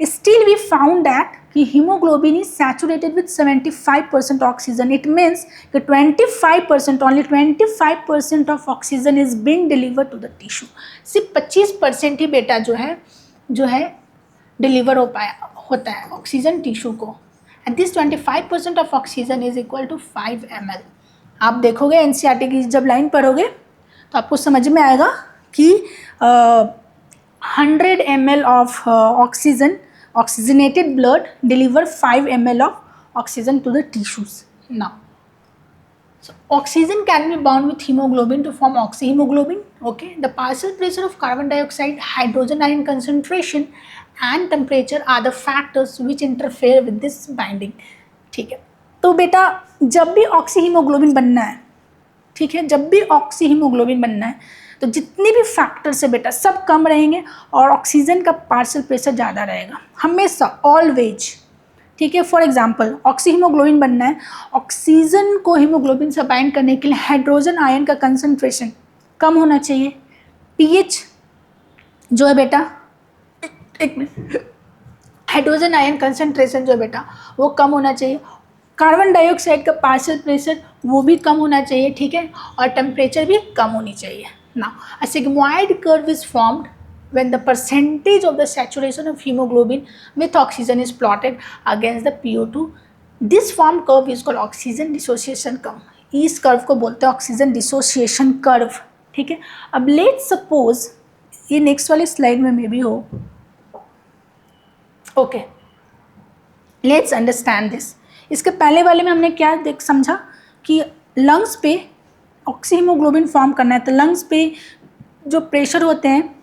still we found that कि hemoglobin is saturated with 75% oxygen. It means कि 25%, only 25% of oxygen is being delivered to the tissue. सिर्फ 25% ही बेटा जो है deliver होता है oxygen tissue को, and this 25% of oxygen is equal to 5 ml। आप देखोगे एनसीईआरटी की जब लाइन पढ़ोगे तो आपको समझ में आएगा कि 100 ml of oxygenated blood deliver 5 ml of oxygen to the tissues. Now, so oxygen can be bound with hemoglobin to form oxyhemoglobin. Okay, the partial pressure of carbon dioxide, hydrogen ion concentration and temperature are the factors which interfere with this binding. ठीक है, तो बेटा जब भी oxyhaemoglobin बनना है, ठीक है, जब भी ऑक्सीहीमोग्लोबिन बनना है, तो जितने भी फैक्टर्स है बेटा सब कम रहेंगे और ऑक्सीजन का पार्शियल प्रेशर ज़्यादा रहेगा हमेशा, ऑलवेज। ठीक है, फॉर एग्जांपल ऑक्सीहीमोग्लोबिन बनना है, ऑक्सीजन को हीमोग्लोबिन से बाइंड करने के लिए हाइड्रोजन आयन का कंसंट्रेशन कम होना चाहिए। पीएच जो है बेटा, एक मिनट, हाइड्रोजन आयन कंसंट्रेशन जो है बेटा वो कम होना चाहिए। कार्बन डाइऑक्साइड का पार्शियल प्रेशर वो भी कम होना चाहिए। ठीक है, और टेम्परेचर भी कम होनी चाहिए। Now, a sigmoid curve is formed when the percentage of the saturation of hemoglobin with oxygen is plotted against the PO2. This formed curve is called oxygen dissociation curve. इस कर्व को बोलते हैं oxygen dissociation curve. ठीक है, अब let's suppose ये next वाली slide में भी हो। Okay, let's understand this. इसके पहले वाले में हमने क्या समझा कि लंग्स पे ऑक्सीहीमोग्लोबिन फॉर्म करना है, तो लंग्स पे जो प्रेशर होते हैं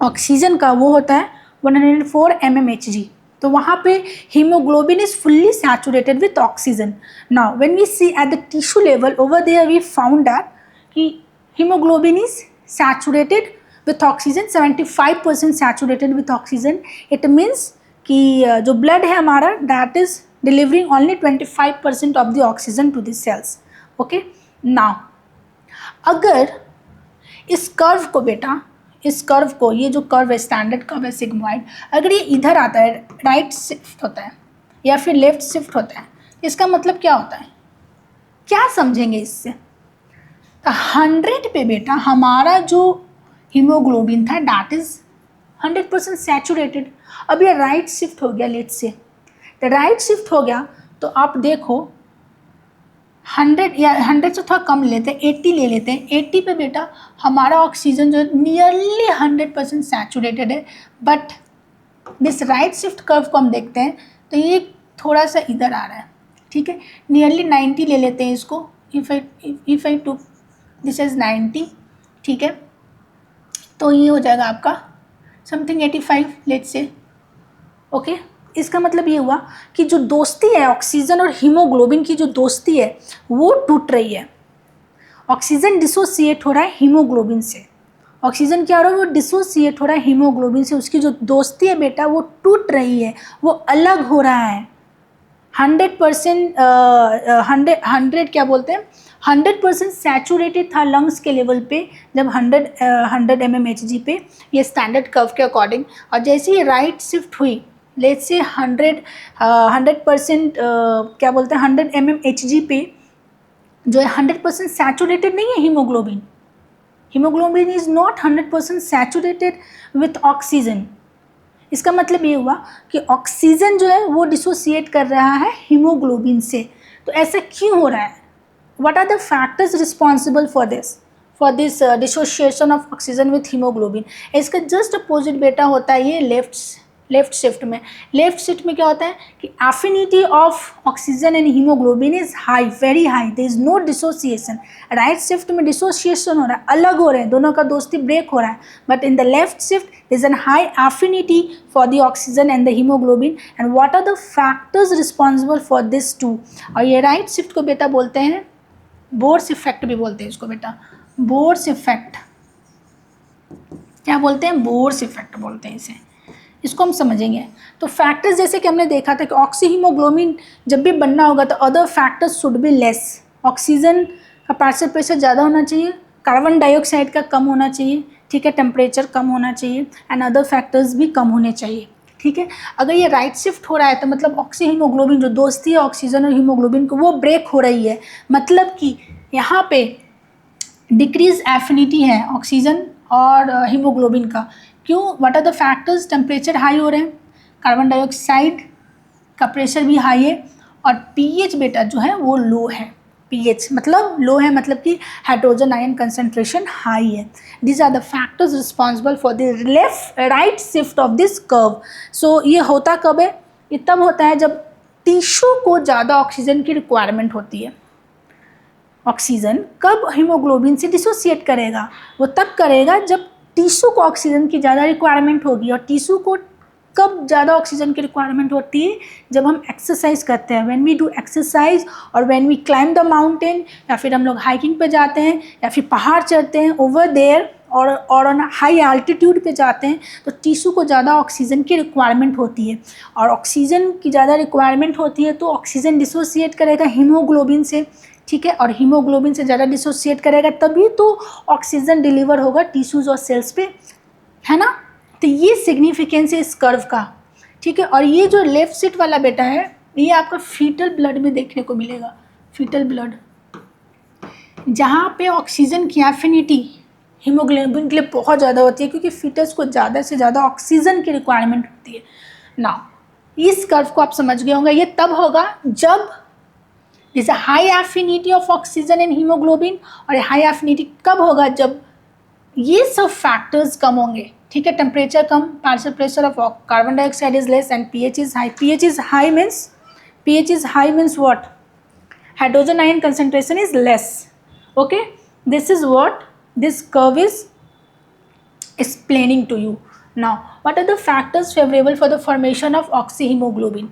ऑक्सीजन का वो होता है 104 mmHg। तो वहाँ पे haemoglobin is fully saturated with oxygen. Now when we see at the tissue level over there we found that कि haemoglobin is saturated with oxygen, 75% saturated with oxygen. It means कि जो ब्लड है हमारा that is delivering only 25% of the oxygen to the cells. Okay, now अगर इस curve को बेटा, इस कर्व को, ये जो कर्व है स्टैंडर्ड कर्व है सिग्मोइड, अगर ये इधर आता है, राइट शिफ्ट होता है या फिर लेफ्ट शिफ्ट होता है, इसका मतलब क्या होता है, क्या समझेंगे इससे? तो 100 पे बेटा हमारा जो हीमोग्लोबिन था दैट इज 100% सैचुरेटेड। अब ये राइट शिफ्ट हो गया, लेट्स से तो राइट शिफ्ट हो गया, तो आप देखो 100 या 100 से थोड़ा कम लेते हैं, 80 ले लेते हैं। 80 पे बेटा हमारा ऑक्सीजन जो है नियरली 100% सैचुरेटेड है, but this right shift curve को हम देखते हैं तो ये थोड़ा सा इधर आ रहा है, ठीक है। नियरली 90 ले लेते हैं इसको, if I to this is 90, ठीक है, तो ये हो जाएगा आपका समथिंग 85 लेट्स से, ओके। इसका मतलब ये हुआ कि जो दोस्ती है ऑक्सीजन और हीमोग्लोबिन की, जो दोस्ती है वो टूट रही है। ऑक्सीजन डिसोसिएट हो रहा है हीमोग्लोबिन से, ऑक्सीजन क्या हो रहा है, वो डिसोसिएट हो रहा है हीमोग्लोबिन से। उसकी जो दोस्ती है बेटा वो टूट रही है, वो अलग हो रहा है। 100% 100 क्या बोलते हैं, 100% सैचुरेटेड था लंग्स के लेवल पे जब 100 mmHg पे, ये स्टैंडर्ड कर्व के अकॉर्डिंग। और जैसे ही राइट शिफ्ट हुई, लेट्स से 100% क्या बोलते हैं 100 mmHg पे जो है 100% सैचुरेटेड नहीं है haemoglobin. Haemoglobin is not 100% saturated with oxygen. इसका मतलब ये हुआ कि ऑक्सीजन जो है वो डिसोसिएट कर रहा है हीमोग्लोबिन से। तो ऐसा क्यों हो रहा है? What are the factors responsible for this dissociation of oxygen with haemoglobin? इसका जस्ट अपोजिट बेटा होता है ये लेफ्ट शिफ्ट में। लेफ्ट शिफ्ट में क्या होता है कि affinity of oxygen and haemoglobin is high, very high, there is no dissociation. Right shift में डिसोसिएशन हो रहा है, अलग हो रहे हैं, दोनों का दोस्ती ब्रेक हो रहा है। But in the left shift there is a high affinity for the oxygen and the hemoglobin, and what are the factors responsible for this too? और ये राइट शिफ्ट को बेटा बोलते हैं बोर्स इफेक्ट भी बोलते हैं इसको बेटा, बोर्स इफेक्ट। क्या बोलते हैं? बोर्स इफेक्ट बोलते हैं इसे। इसको हम समझेंगे। तो फैक्टर्स जैसे कि हमने देखा था कि ऑक्सीहीमोग्लोबिन जब भी बनना होगा तो other factors should be less. Oxygen का पार्शियल प्रेशर ज़्यादा होना चाहिए, कार्बन डाइऑक्साइड का कम होना चाहिए, ठीक है, टेम्परेचर कम होना चाहिए, एंड अदर फैक्टर्स भी कम होने चाहिए, ठीक है। अगर ये राइट शिफ्ट हो रहा है तो मतलब ऑक्सीहीमोग्लोबिन जो दोस्ती है ऑक्सीजन और हीमोग्लोबिन को वो ब्रेक हो रही है। मतलब कि यहाँ पे डिक्रीज एफिनिटी है ऑक्सीजन और हीमोग्लोबिन का। क्यों? What are the factors? Temperature high हो रहे हैं, कार्बन डाइऑक्साइड का प्रेशर भी हाई है, और पीएच बेटा जो है वो लो है। पीएच मतलब लो है, मतलब कि हाइड्रोजन आयन कंसंट्रेशन हाई है। These are the factors responsible for the left right shift of this curve. So ये होता कब है? ये तब होता है जब टिश्यू को ज़्यादा ऑक्सीजन की रिक्वायरमेंट होती है। ऑक्सीजन कब हीमोग्लोबिन से डिसोसिएट करेगा? वो तब करेगा जब टिश्यू को ऑक्सीजन की ज़्यादा रिक्वायरमेंट होगी। और टिश्यू को कब ज़्यादा ऑक्सीजन की रिक्वायरमेंट होती है? जब हम एक्सरसाइज करते हैं, व्हेन वी डू एक्सरसाइज, और when we climb the mountain, या फिर हम लोग हाइकिंग पे जाते हैं या फिर पहाड़ चढ़ते हैं ओवर देयर, और ऑन हाई एल्टीट्यूड पे जाते हैं, तो टिश्यू को ज़्यादा ऑक्सीजन की रिक्वायरमेंट होती है। और ऑक्सीजन की ज़्यादा रिक्वायरमेंट होती है तो ऑक्सीजन डिसोसिएट करेगा हीमोग्लोबिन से, ठीक है, और हीमोग्लोबिन से ज़्यादा डिसोसिएट करेगा तभी तो ऑक्सीजन डिलीवर होगा टिश्यूज़ और सेल्स पे, है ना। तो ये सिग्निफिकेंस है इस कर्व का, ठीक है। और ये जो लेफ्ट शिफ्ट वाला बेटा है ये आपका फीटल ब्लड में देखने को मिलेगा। फीटल ब्लड जहाँ पे ऑक्सीजन की एफिनिटी हीमोग्लोबिन के लिए बहुत ज़्यादा होती है, क्योंकि फीटस को ज़्यादा से ज़्यादा ऑक्सीजन की रिक्वायरमेंट होती है ना। इस कर्व को आप समझ गए होंगे। ये तब होगा जब is a high affinity of oxygen and haemoglobin. और हाई एफिनिटी कब होगा? जब ये सब फैक्टर्स कम होंगे, ठीक है। Temperature come, partial pressure of carbon dioxide is less, and pH is high. PH is high means what? Hydrogen ion concentration is less. Okay, this is what this curve is explaining to you. Now, what are the factors favorable for the formation of oxyhemoglobin?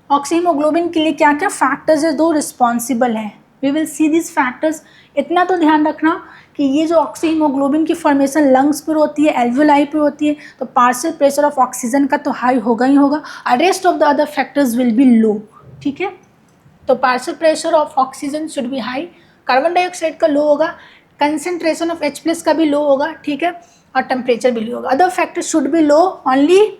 Oxyhaemoglobin के लिए क्या क्या factors है दो responsible हैं? We will see this factors. इतना तो ध्यान रखना कि ये जो ऑक्सीहीमोग्लोबिन की फॉर्मेशन लंग्स पर होती है, एल्वेलाई पर होती है, तो पार्शियल प्रेशर ऑफ ऑक्सीजन का तो हाई होगा ही होगा, और rest of the other factors will be low, ठीक है। तो partial pressure of oxygen should be high, carbon dioxide का लो होगा, कंसंट्रेशन ऑफ H+ का भी लो होगा, ठीक है, और टेम्परेचर भी लो होगा। Other factors should be low, only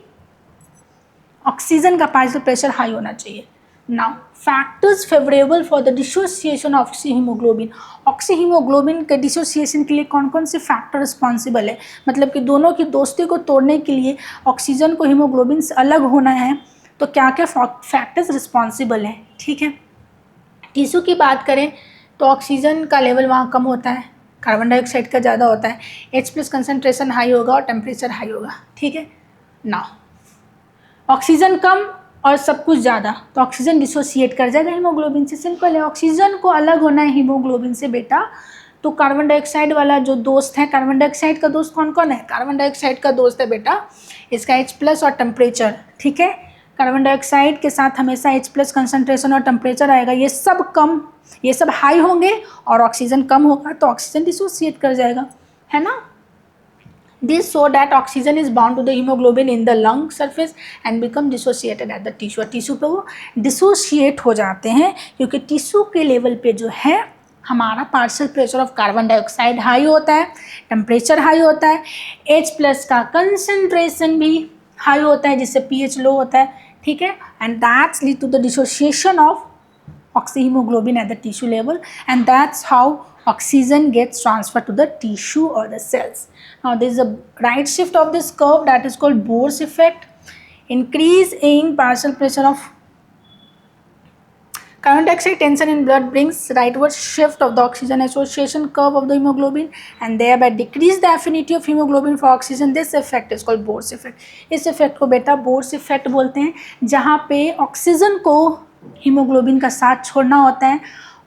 oxygen का पार्शियल प्रेशर हाई होना चाहिए। Now factors favourable for the dissociation of oxyhaemoglobin. Oxyhaemoglobin के डिसोसिएशन के लिए कौन कौन से फैक्टर रिस्पॉन्सिबल है? मतलब कि दोनों की दोस्ती को तोड़ने के लिए ऑक्सीजन को हीमोग्लोबिन से अलग होना है, तो क्या क्या फैक्टर्स रिस्पॉन्सिबल हैं, ठीक है। टिश्यू की बात करें तो ऑक्सीजन का लेवल वहाँ कम होता है, कार्बन डाइऑक्साइड का ज़्यादा होता है, H+ कंसनट्रेशन हाई होगा और टेम्परेचर हाई होगा, ठीक है ना। ऑक्सीजन कम और सब कुछ ज़्यादा, तो ऑक्सीजन डिसोसिएट कर जाएगा हीमोग्लोबिन से। सिंपल है, ऑक्सीजन को अलग होना है हीमोग्लोबिन से बेटा, तो कार्बन डाइऑक्साइड वाला जो दोस्त है, कार्बन डाइऑक्साइड का दोस्त कौन कौन है, कार्बन डाइऑक्साइड का दोस्त है बेटा इसका H+ और टेम्परेचर, ठीक है। कार्बन डाइऑक्साइड के साथ हमेशा H+ कंसनट्रेशन और टेम्परेचर आएगा, ये सब कम, ये सब हाई होंगे और ऑक्सीजन कम होगा तो ऑक्सीजन डिसोसिएट कर जाएगा, है ना। This so that oxygen is bound to the hemoglobin in the lung surface and become dissociated at the tissue. Tissue पे वो डिसोशिएट हो जाते हैं क्योंकि टिश्यू के लेवल पे जो है हमारा partial pressure of carbon dioxide high होता है, टेम्परेचर हाई होता है, H+ का कंसनट्रेशन भी हाई होता है जिससे pH लो होता है, ठीक है, and that's lead to the dissociation of oxyhemoglobin at the tissue level, and that's how oxygen gets transferred to the tissue or the cells. Now there is a right shift of this curve that is called Bohr's effect. Increase in partial pressure of carbon dioxide tension in blood brings rightward shift of the oxygen association curve of the hemoglobin and thereby decrease the affinity of hemoglobin for oxygen. This effect is called Bohr's effect. इस effect को बेटा Bohr's effect बोलते हैं, जहाँ पे oxygen को haemoglobin का साथ छोड़ना होता है,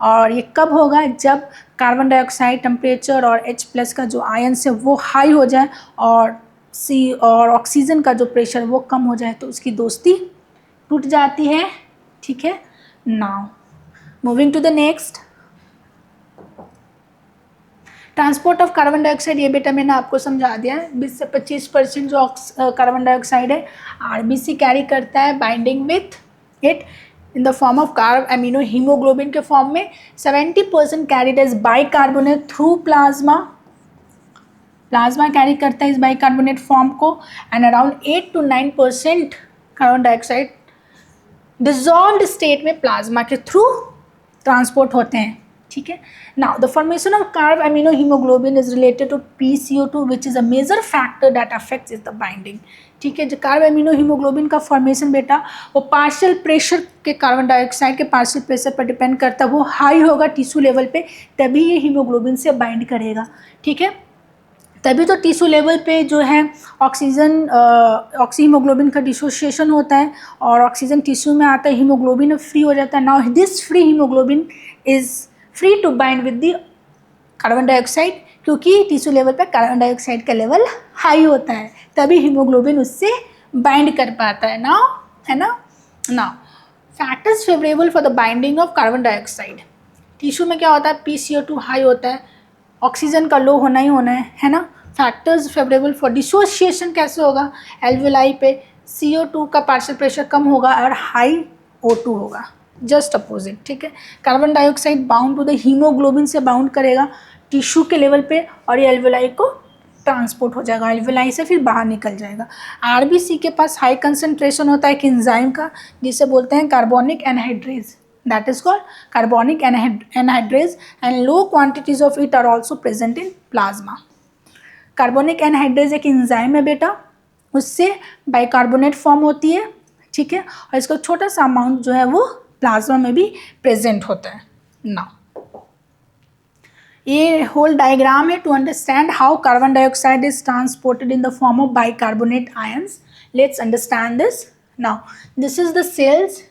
और ये कब होगा, जब कार्बन डाइऑक्साइड टेम्परेचर और H+ का जो आयन्स है वो हाई हो जाए और ऑक्सीजन का जो प्रेशर वो कम हो जाए तो उसकी दोस्ती टूट जाती है, ठीक है। Now moving to the next, transport of carbon dioxide, ये बेटा मैंने आपको समझा दिया है। 20 से 25% जो कार्बन डाइऑक्साइड है RBC कैरी करता है binding with it in the form of carb amino haemoglobin के फॉर्म में। 70% carried as bicarbonate through plasma, plasma carry करता है इस बाइकार्बोनेट फॉर्म को, and around 8 to 9% carbon dioxide dissolved state में प्लाज्मा के थ्रू ट्रांसपोर्ट होते हैं, ठीक है। Now the formation of carb amino haemoglobin is related to PCO2 which is a major factor that affects is the binding, ठीक है। जो carb amino haemoglobin का फॉर्मेशन बेटा वो पार्शियल प्रेशर के, कार्बन डाइऑक्साइड के पार्शियल प्रेशर पर depend करता है, वो हाई होगा टिश्यू लेवल पे तभी ये हीमोग्लोबिन से बाइंड करेगा, ठीक है। तभी तो टिश्यू लेवल पे जो है ऑक्सीहीमोग्लोबिन का डिसोसिएशन होता है और ऑक्सीजन टिश्यू में आता है, हीमोग्लोबिन फ्री हो जाता है। Now this free haemoglobin is free to bind with the carbon dioxide, क्योंकि टिश्यू लेवल पे कार्बन डाइऑक्साइड का लेवल हाई होता है तभी हीमोग्लोबिन उससे बाइंड कर पाता है, ना, है ना। Now factors favourable for the binding of carbon dioxide, tissue में क्या होता है, PCO2 हाई होता है, ऑक्सीजन का लो होना ही होना है ना। फैक्टर्स फेवरेबल फॉर डिसोसिएशन कैसे होगा, एल्वियोलाई पे CO2 का पार्शियल प्रेशर कम होगा और हाई O2 होगा, जस्ट अपोजिट, ठीक है। Carbon dioxide bound to the haemoglobin से बाउंड करेगा टिश्यू के लेवल पे और ये एल्वियोलाई को ट्रांसपोर्ट हो जाएगा, एल्वियोलाई से फिर बाहर निकल जाएगा। RBC के पास हाई कंसनट्रेशन होता है एक एंजाइम का जिसे बोलते हैं carbonic anhydrase, that is called carbonic anhydrase, and low quantities of it are also present in plasma. Carbonic anhydrase एक एंजाइम है बेटा, उससे बाइकार्बोनेट फॉर्म होती है, ठीक है, और इसका छोटा सा अमाउंट जो है वो प्लाज्मा में भी प्रेजेंट होता है। नाउ ये होल डायग्राम है to understand how carbon dioxide is transported in the form of bicarbonate ions. Let's understand this. Now this is the cells,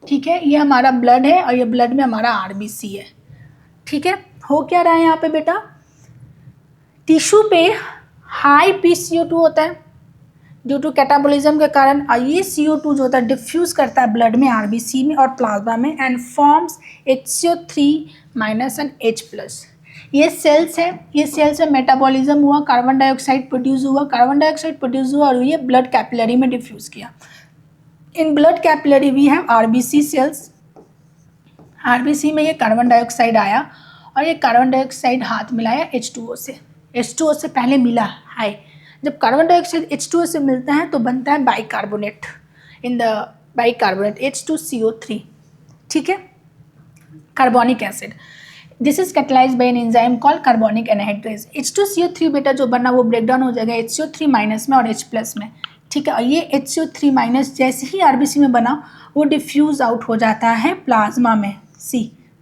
ठीक है, ये हमारा ब्लड है और ये ब्लड में हमारा RBC है, ठीक है। हो क्या रहा है यहाँ पे बेटा, टिश्यू पे हाई PCO2 होता है ड्यू टू कैटाबोलिज्म के कारण, और ये CO2 जो होता है डिफ्यूज़ करता है ब्लड में, RBC में और प्लाज्मा में, and forms HCO3- and H+। ये सेल्स है, ये सेल्स में मेटाबॉलिज्म हुआ, कार्बन डाइऑक्साइड प्रोड्यूस हुआ, कार्बन डाइऑक्साइड प्रोड्यूस हुआ और ये ब्लड कैपिलरी में डिफ्यूज़ किया। In blood capillary we have RBC cells, RBC में ये कार्बन डाइऑक्साइड आया और ये कार्बन डाइऑक्साइड हाथ मिलाया H2O से, H2O से पहले मिला हाई, जब कार्बन डाइऑक्साइड H2O से मिलता है तो बनता है bicarbonate, in the bicarbonate H2CO3, ठीक है, carbonic acid. This is catalysed by an enzyme called carbonic anhydrase. H2CO3 बेटा जो बना वो ब्रेक डाउन हो जाएगा HCO3- में और H+ में, ठीक है। और ये HCO3- जैसे ही RBC में बना वो डिफ्यूज़ आउट हो जाता है प्लाज्मा में,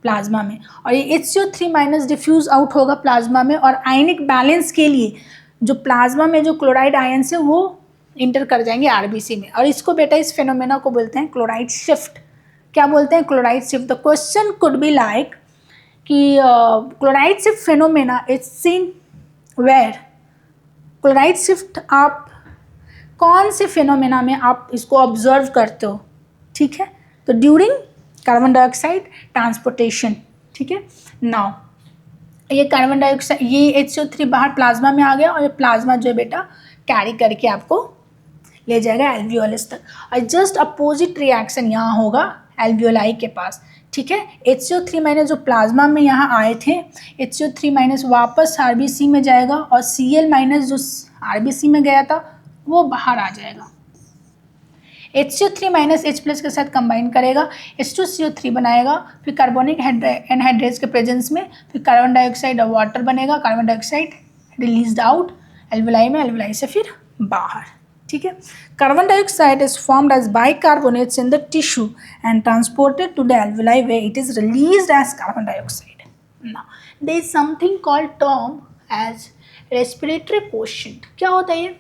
प्लाज्मा में, और ये HCO3 माइनस डिफ्यूज़ आउट होगा प्लाज्मा में, और आयनिक बैलेंस के लिए जो प्लाज्मा में जो क्लोराइड आयन्स है वो इंटर कर जाएंगे आरबीसी में, और इसको बेटा इस फिनोमेना को बोलते हैं क्लोराइड शिफ्ट। क्या बोलते हैं? Chloride shift. The question could be like कि chloride shift phenomena is seen where. Chloride shift आप कौन से फिनोमेना में आप इसको ऑब्जर्व करते हो? ठीक है, तो ड्यूरिंग कार्बन डाइऑक्साइड ट्रांसपोर्टेशन। ठीक है, नाउ ये कार्बन डाइऑक्साइड, ये HCO3 बाहर प्लाज्मा में आ गया, और ये प्लाज्मा जो है बेटा कैरी करके आपको ले जाएगा एल्वियोलस तक, और जस्ट अपोजिट रिएक्शन यहाँ होगा एल्वियोलाई के पास। ठीक है, HCO3 माइनस जो प्लाज्मा में यहाँ आए थे, HCO3 माइनस वापस RBC में जाएगा, और Cl माइनस जो RBC में गया था वो बाहर आ जाएगा। HCO3 माइनस H प्लस के साथ कंबाइन करेगा, H2CO3 बनाएगा, फिर कार्बोनिक एनहाइड्रेट्स के प्रेजेंस में फिर कार्बन डाइऑक्साइड और वाटर बनेगा, carbon dioxide released out alveoli में, एल्वियोलाई से फिर बाहर। ठीक है, carbon dioxide is formed as bicarbonates in the tissue and transported to the alveoli where it is released as carbon dioxide. Now there is something called term as respiratory quotient. क्या होता है ये?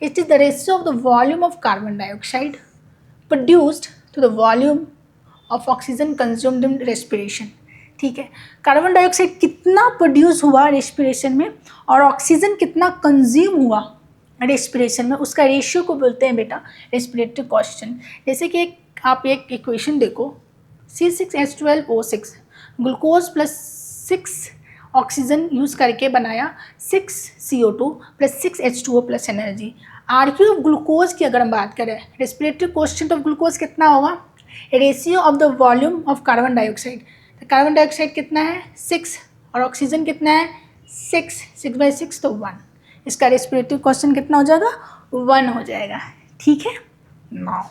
It is the ratio of the volume of carbon dioxide produced to the volume of oxygen consumed in respiration। ठीक है, carbon dioxide कितना produce हुआ respiration में और ऑक्सीजन कितना कंज्यूम हुआ रेस्पिरेशन में, उसका रेशियो को बोलते हैं बेटा रेस्पिरेटरी कोशेंट। जैसे कि आप एक इक्वेशन देखो, C6H12O6 glucose plus 6 oxygen use करके बनाया 6 CO2 plus 6 H2O plus energy. RQ of glucose की अगर हम बात करें, रेस्पिरेटरी कोशेंट ऑफ ग्लूकोज कितना होगा? Ratio of the volume of carbon dioxide. Carbon dioxide कितना है? 6, और ऑक्सीजन कितना है? 6/6 तो 1। इसका रेस्पिरेटरी कोशेंट कितना हो जाएगा? 1 हो जाएगा। ठीक है, नाउ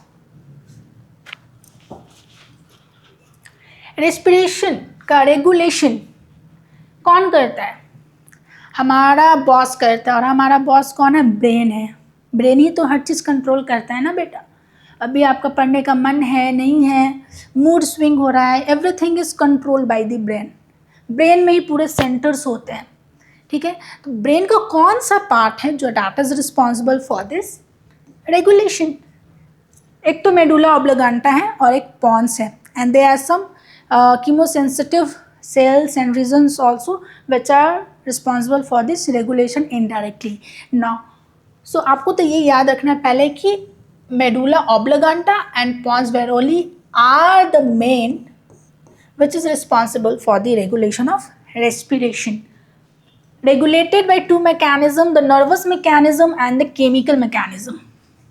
रेस्पिरेशन का रेगुलेशन कौन करता है? हमारा बॉस करता है, और हमारा बॉस कौन है? ब्रेन है। ब्रेन ही तो हर चीज़ कंट्रोल करता है ना बेटा। अभी आपका पढ़ने का मन है, नहीं है, मूड स्विंग हो रहा है, everything is control by the brain. Brain में ही पूरे सेंटर्स होते हैं। ठीक है, तो ब्रेन का कौन सा पार्ट है जो that is responsible for this regulation? एक तो मेडुला ऑब्लिगांटा है और एक पॉन्स है, and there are some chemosensitive cells and regions also which are responsible for this regulation indirectly. Now, so आपको तो ये याद रखना पहले कि medulla oblongata and pons varoli are the main which is responsible for the regulation of respiration. Regulated by two mechanism, the nervous mechanism and the chemical mechanism.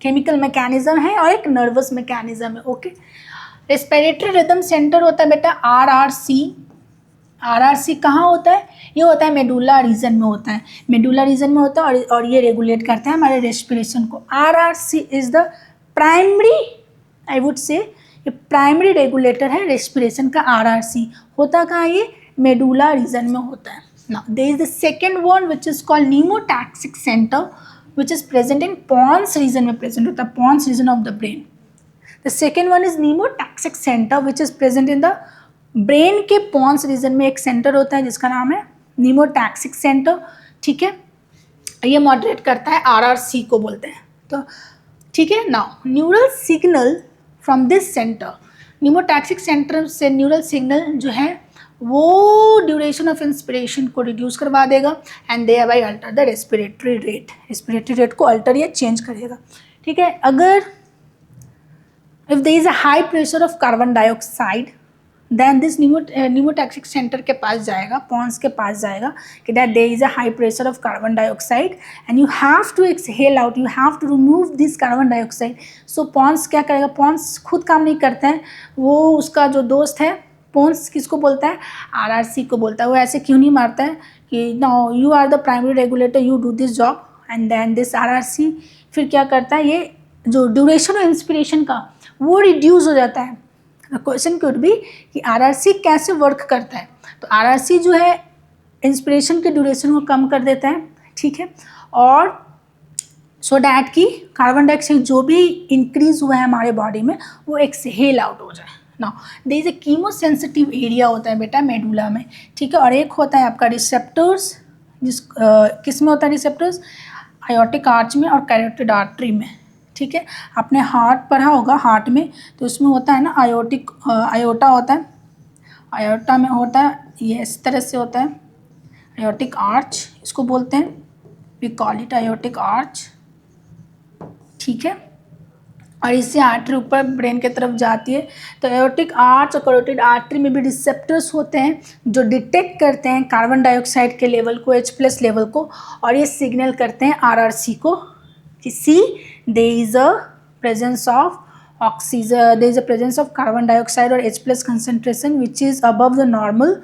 Chemical mechanism है और एक nervous mechanism है। Okay, respiratory rhythm center होता है बेटा RRC। RRC कहाँ होता है? ये होता है मेडुला रीजन में होता है, मेडुला रीजन में होता है, और ये रेगुलेट करता है हमारे रेस्पिरेशन को। RRC is the primary, I would say ये प्राइमरी रेगुलेटर है रेस्पिरेशन का। RRC होता कहाँ? ये मेडुला रीजन में होता है। Now there is the second one which is called pneumotaxic centre which is present in pons region में प्रेजेंट होता है, pons region of the brain. The second one is pneumotaxic centre which is present in the brain के pons region में एक centre होता है जिसका नाम है नीमोटैक्सिक सेंटर। ठीक है, ये मॉडरेट करता है, RRC को बोलते हैं। तो ठीक है, now neural signal from this centre, pneumotaxic centre से न्यूरल सिग्नल जो है वो ड्यूरेशन ऑफ इंस्पिरेशन को रिड्यूस करवा देगा, and thereby alter the respiratory rate, respiratory rate को अल्टर या चेंज करेगा। ठीक है, अगर if there is a high pressure of carbon dioxide then this pneumotaxic centre के पास जाएगा, पॉन्स के पास जाएगा कि that there is a high pressure of carbon dioxide and you have to exhale out, you have to remove this carbon dioxide. So pons क्या करेगा? Pond's खुद काम नहीं करता है, वो उसका जो दोस्त है पॉन्स किसको बोलता है? RRC को बोलता है। वो ऐसे क्यों नहीं मारता है कि no you are the primary regulator, you do this job, and then this RRC फिर क्या करता है? ये जो ड्यूरेशन ऑफ इंस्पिरेशन का वो रिड्यूस हो जाता है। क्वेश्चन कुड बी कि RRC कैसे वर्क करता है? तो RRC जो है इंस्पिरेशन के ड्यूरेशन को कम कर देता है। ठीक है, और सो डैट कि कार्बन डाइऑक्साइड जो भी इंक्रीज हुआ है हमारे बॉडी में वो एक्सहेल आउट हो जाए। Now there is a chemosensitive area होता है बेटा मेडुला में, ठीक है, और एक होता है आपका रिसेप्टर्स, जिस किस में होता है रिसेप्टर्स, आयोटिक आर्च में और कैरोटिड आर्टरी में, ठीक है। आपने हार्ट पढ़ा होगा, हार्ट में तो उसमें होता है ना आयोटिक आयोटा होता है, आयोटा में होता है ये इस तरह से होता है आयोटिक आर्च, इसको बोलते हैं, we call it aortic arch, ठीक है। और इससे आर्टरी ऊपर ब्रेन की तरफ जाती है। तो एओर्टिक आर्च और कैरोटिड आर्टरी में भी रिसेप्टर्स होते हैं जो डिटेक्ट करते हैं कार्बन डाइऑक्साइड के लेवल को, H+ लेवल को, और ये सिग्नल करते हैं RRC को कि see there is a presence of oxygen, there is a presence of carbon dioxide और H+ concentration which is above the normal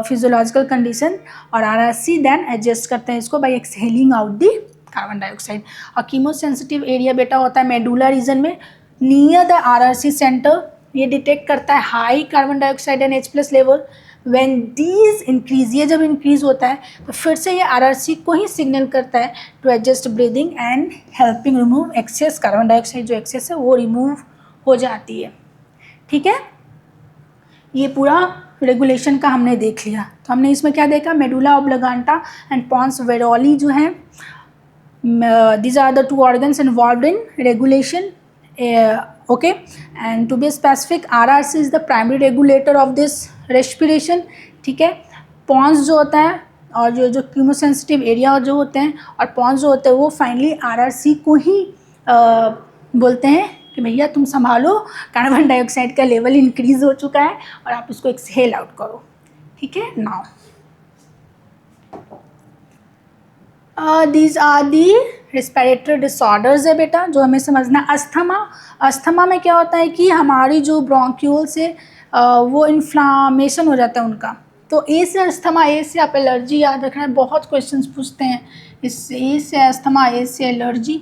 physiological condition, और RRC देन एडजस्ट करते हैं इसको by exhaling out the carbon dioxide. और chemosensitive area बेटा होता है medulla reason में नियर द RRC सेंटर, ये डिटेक्ट करता है high carbon dioxide and H+ level. When these increase, ये जब इंक्रीज होता है तो फिर से ये RRC को ही सिग्नल करता है to adjust breathing and helping remove excess carbon dioxide, जो एक्सेस है वो रिमूव हो जाती है, ठीक है। ये पूरा रेगुलेशन का हमने देख लिया। तो हमने इसमें क्या देखा, मेडुला ऑब्लिगांटा एंड पॉन्स वेरोली जो है, these are the two organs involved in regulation, okay, and to be specific RRC is the primary regulator of this respiration, ठीक है। पॉन्स जो होता है और जो कीमोसेंसिटिव एरिया जो होते हैं और पॉन्स जो होते हैं वो फाइनली RRC को ही बोलते हैं कि भैया तुम संभालो, कार्बन डाइऑक्साइड का लेवल इंक्रीज हो चुका है और आप इसको एक्सहेल आउट करो, ठीक है। Now these are the respiratory disorders है बेटा जो हमें समझना। अस्थमा, अस्थमा में क्या होता है कि हमारी जो ब्रोंक्यूल से वो इन्फ्लामेशन हो जाता है उनका। तो ए से अस्थमा, ए से आप एलर्जी याद रखना है, बहुत क्वेश्चंस पूछते हैं इससे। ए से अस्थमा, ए से एलर्जी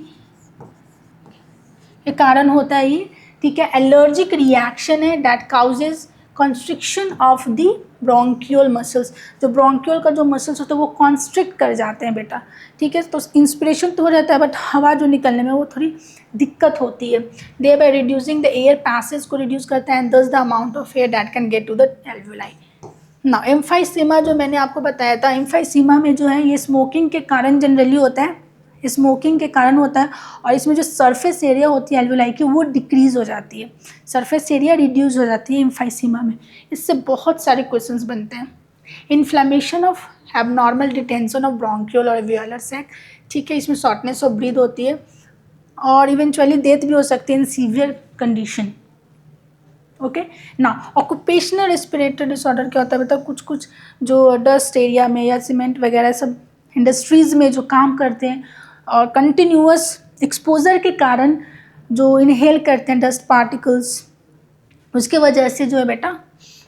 के कारण होता है ये, ठीक है। एलर्जिक रिएक्शन है that causes constriction of the bronchiole muscles, जो ब्रोंक्यूल का जो मसल्स होता है वो कॉन्स्ट्रिक्ट कर जाते हैं बेटा, ठीक है। तो इंस्पिरेशन तो हो जाता है बट हवा जो निकलने में वो थोड़ी दिक्कत होती है। They by reducing the air passage को रिड्यूस करता है and thus the amount of air that can get to the alveoli. ना एम्फाइसीमा जो मैंने आपको बताया था, एम्फाइसीमा में जो है ये स्मोकिंग के कारण जनरली होता है, स्मोकिंग के कारण होता है, और इसमें जो सरफेस एरिया होती है एल्वुलाई की वो डिक्रीज़ हो जाती है, सरफेस एरिया रिड्यूस हो जाती है एम्फाइसीमा में। इससे बहुत सारे क्वेश्चंस बनते हैं। Inflammation of abnormal detention of bronchiole और एल्वियोलर सैक, ठीक है, इसमें शॉर्टनेस ऑफ ब्रीथ होती है और इवेंचुअली डेथ भी हो सकती है इन सीवियर कंडीशन, ओके ना। ऑक्यूपेशनल रेस्पिरेटरी डिसऑर्डर क्या होता है बेटा, कुछ कुछ जो डस्ट एरिया में या सीमेंट वगैरह सब इंडस्ट्रीज़ में जो काम करते हैं और कंटिन्यूअस एक्सपोजर के कारण जो इनहेल करते हैं डस्ट पार्टिकल्स, उसके वजह से जो है बेटा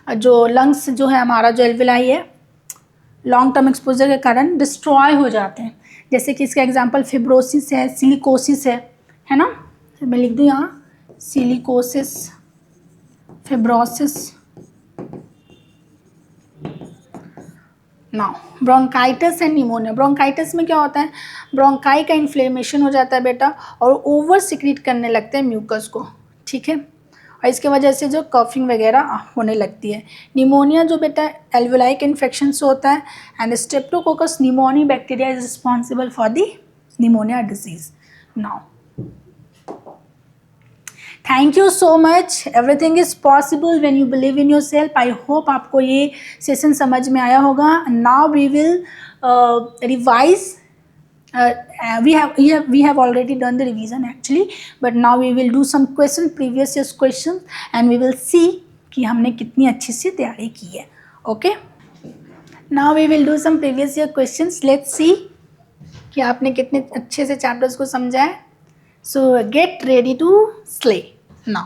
जो लंग्स जो है हमारा जो एल्विलाई है लॉन्ग टर्म एक्सपोजर के कारण डिस्ट्रॉय हो जाते हैं। जैसे कि इसका एग्जांपल फिब्रोसिस है, सिलिकोसिस है ना, मैं लिख दूँ यहाँ silicosis, fibrosis. Now bronchitis and pneumonia, bronchitis में क्या होता है, ब्रोंकाई का इन्फ्लेमेशन हो जाता है बेटा और ओवर सिक्रीट करने लगते हैं म्यूकस को, ठीक है, और इसके वजह से जो कफिंग वगैरह होने लगती है। निमोनिया जो बेटा एल्वुलाई के इन्फेक्शन से होता है and streptococcus pneumoniae bacteria is responsible for the pneumonia disease. Now thank you so much, everything is possible when you believe in yourself. I hope आपको ये सेशन समझ में आया होगा। Now we will revise, we have already done the revision actually, but now we will do some previous year's questions and we will see कि हमने कितनी अच्छी सी तैयारी की है। Okay, now we will do some previous year questions. Let's see कि आपने कितने अच्छे से चैप्टर्स को समझा है। So get ready to slay. Now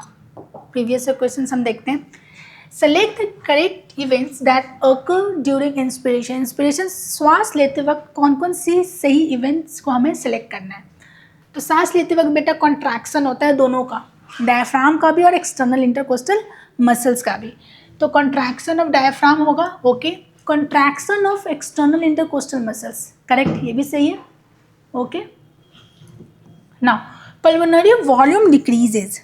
previous year questions हम देखते हैं। Select the correct events that occur during inspiration. Inspiration श्वास लेते वक्त कौन कौन सी सही इवेंट्स को हमें सेलेक्ट करना है। तो सांस लेते वक्त बेटा कॉन्ट्रैक्शन होता है दोनों का, डायफ्राम का भी और एक्सटर्नल इंटरकोस्टल मसल्स का भी। तो कॉन्ट्रैक्शन ऑफ डायफ्राम होगा, okay. Contraction of external intercostal muscles, correct, ये भी सही है, okay. Now pulmonary volume decreases,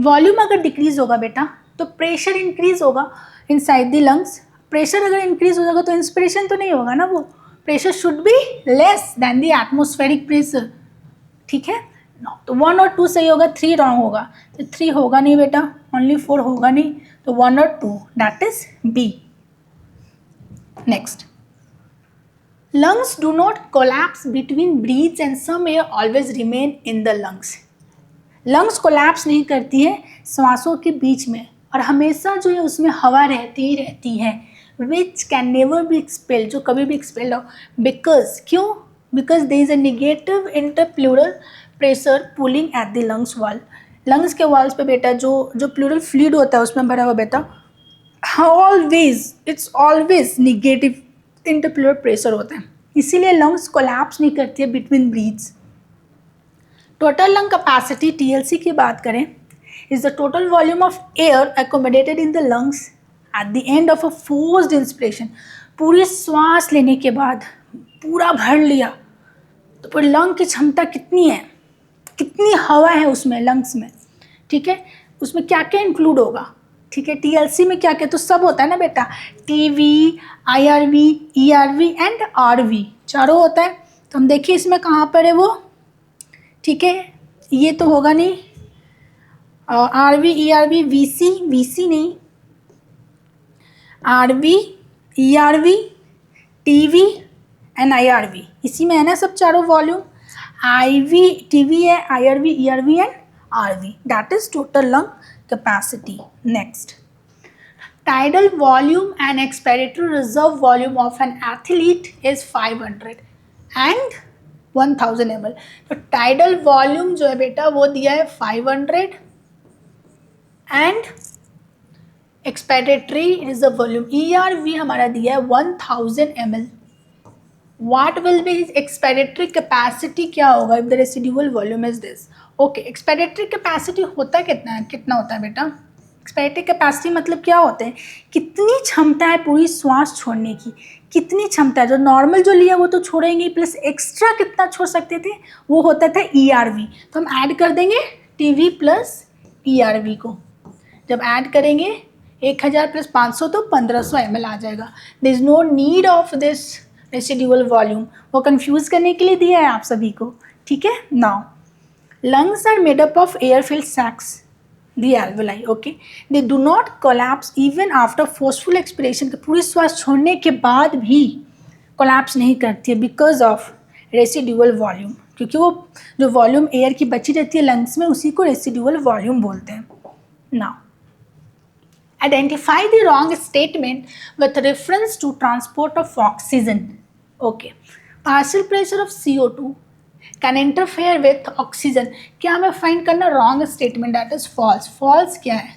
volume अगर डिक्रीज होगा बेटा तो प्रेशर इंक्रीज होगा इनसाइड द लंग्स। प्रेशर अगर इंक्रीज हो जाएगा तो इंस्पिरेशन तो नहीं होगा ना, वो pressure should be less than the atmospheric pressure, ठीक है। तो 1 और 2 सही होगा, 3 रॉन्ग होगा। तो 3 होगा नहीं बेटा, ओनली 4 होगा नहीं, तो 1 और 2 that is B. Next, lungs do not collapse between breaths and some air always remain in the lungs. lungs collapse नहीं करती है श्वासों के बीच में, और हमेशा जो है उसमें हवा रहती ही रहती है, which can never be expelled, जो कभी भी expelled हो, because क्यों, because there is a negative interpleural pressure pulling at the lungs wall. lungs के walls पे बेटा जो pleural fluid होता है उसमें भरा हुआ बेटा, always it's always negative interpleural pressure होता है, इसीलिए लंग्स कोलैप्स नहीं करती है between breaths. Total lung capacity TLC की बात करें, is the total volume of air accommodated in the lungs at the end of a forced inspiration. पूरी श्वास लेने के बाद पूरा भर लिया तो फिर लंग की क्षमता कितनी है, कितनी हवा है उसमें लंग्स में, ठीक है। उसमें क्या क्या इंक्लूड होगा, ठीक है। टीएलसी में क्या क्या तो सब होता है ना बेटा, TV, IRV, ERV and RV, चारों होता है। तो हम देखिए इसमें कहाँ पर है वो, ठीक है। ये तो होगा नहीं, आरवी, ईआरवी, वीसी नहीं, RV, ERV, TV and IRV, इसी में है ना सब चारों वॉल्यूम। आईवी, टीवी है, IRV, ERV and RV, that is total lung capacity. Next, tidal volume and expiratory reserve volume of an athlete is 500 and 1000 ml. तो tidal volume जो है बेटा वो दिया है 500 and expiratory reserve volume ERV हमारा दिया है 1000 ml. What will be his expiratory capacity, क्या होगा if the residual volume is this? Okay, expiratory capacity होता कितना होता है बेटा, एक्सपायरेटरी कैपेसिटी मतलब क्या होता है, कितनी क्षमता है पूरी श्वास छोड़ने की, कितनी क्षमता है, जो नॉर्मल जो लिया वो तो छोड़ेंगे, प्लस एक्स्ट्रा कितना छोड़ सकते थे वो होता था ईआरवी। तो हम ऐड कर देंगे टीवी प्लस ईआरवी को, जब ऐड करेंगे 1000 प्लस 500 तो 1500 ml आ जाएगा। There is no need of this residual volume, वो कंफ्यूज करने के लिए दिया है आप सभी को, ठीक है। Now lungs are made up of air-filled sacs, the alveoli, okay. They do not collapse even after forceful expiration. पूरी श्वास छोड़ने के बाद भी collapse नहीं करती है because of residual volume, क्योंकि वो जो वॉल्यूम एयर की बची रहती है लंग्स में उसी को residual volume बोलते हैं। Now, identify the wrong statement with reference to transport of oxygen. Okay, partial pressure of CO2 can interfere with oxygen. क्या हमें फाइंड करना wrong statement, that is false. False क्या है,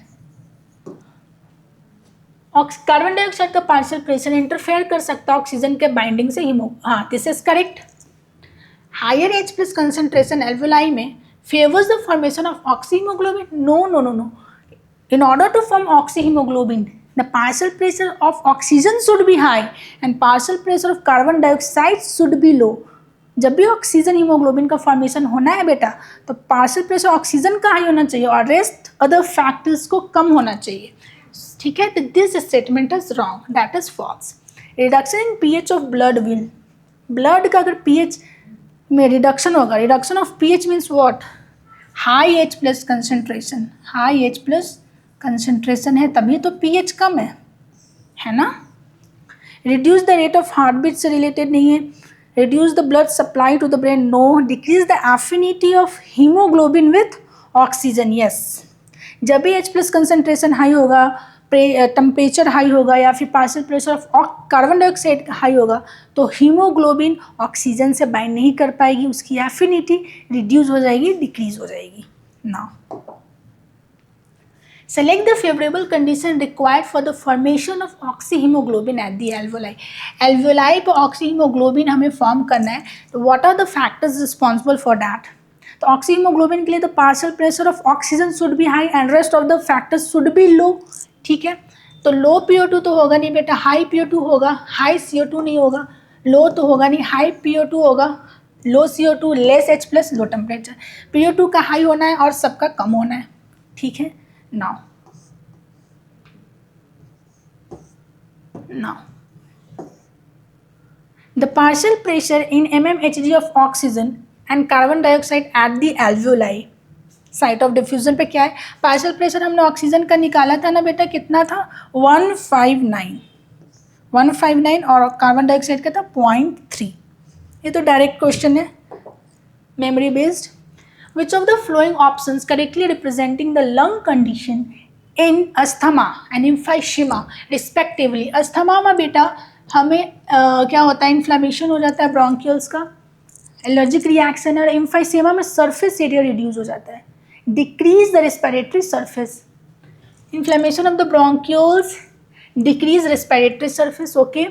कार्बन डाइऑक्साइड का partial pressure interfere कर सकता है oxygen के बाइंडिंग से हाँ, this is correct. Higher H plus concentration alveoli में favours the formation of oxyhaemoglobin, no. in order to form oxyhemoglobin the partial pressure of oxygen should be high and partial pressure of carbon dioxide should be low. जब भी oxygen haemoglobin का formation होना है बेटा तो partial pressure oxygen का high होना चाहिए और रेस्ट अदर फैक्टर्स को कम होना चाहिए, ठीक है। तो this statement is wrong, that is false. Reduction in pH of blood will, blood का अगर पीएच में रिडक्शन होगा, reduction of pH means what, high H plus concentration, high H plus concentration है तभी तो पीएच कम है ना। Reduce the rate of heart beat से रिलेटेड नहीं है। reduce the blood supply to the brain, no. decrease the affinity of hemoglobin with oxygen, yes. जब भी H प्लस कंसनट्रेशन हाई होगा, टेम्परेचर हाई होगा या फिर partial pressure of carbon dioxide high होगा तो हीमोग्लोबिन ऑक्सीजन से बाइंड नहीं कर पाएगी, उसकी एफिनिटी रिड्यूस हो जाएगी, डिक्रीज हो जाएगी। Now select the favorable condition required for the formation of oxyhemoglobin at the alveoli. alveoli पे oxyhemoglobin हमें फॉर्म करना है तो what are the factors responsible for that? तो oxyhemoglobin के लिए तो partial pressure of oxygen should be high and rest of the factors should be low, ठीक है। तो लो PO2 तो होगा नहीं बेटा, हाई PO2 होगा, हाई CO2 नहीं होगा, लो तो होगा नहीं, हाई PO2 होगा, लो CO2, less H plus, low temperature. PO2 का हाई होना है और सबका कम होना है, ठीक है। Now Now, the partial pressure in mmHg of oxygen and carbon dioxide at the alveoli, site of diffusion पे क्या है, पार्शियल प्रेशर हमने ऑक्सीजन का निकाला था ना बेटा, कितना था 159 और कार्बन डाइऑक्साइड का था 0.3. ये तो डायरेक्ट क्वेश्चन है, memory based. Which of the flowing options correctly representing the lung condition in asthma and emphysema respectively. Asthma में बेटा हमें क्या होता है, इन्फ्लेमेशन हो जाता है ब्रोंकियल्स का, एलर्जिक रिएक्शन, और एम्फाइसीमा में सरफेस एरिया रिड्यूस हो जाता है, decrease the respiratory surface. Inflammation of the bronchioles, decrease respiratory surface, okay,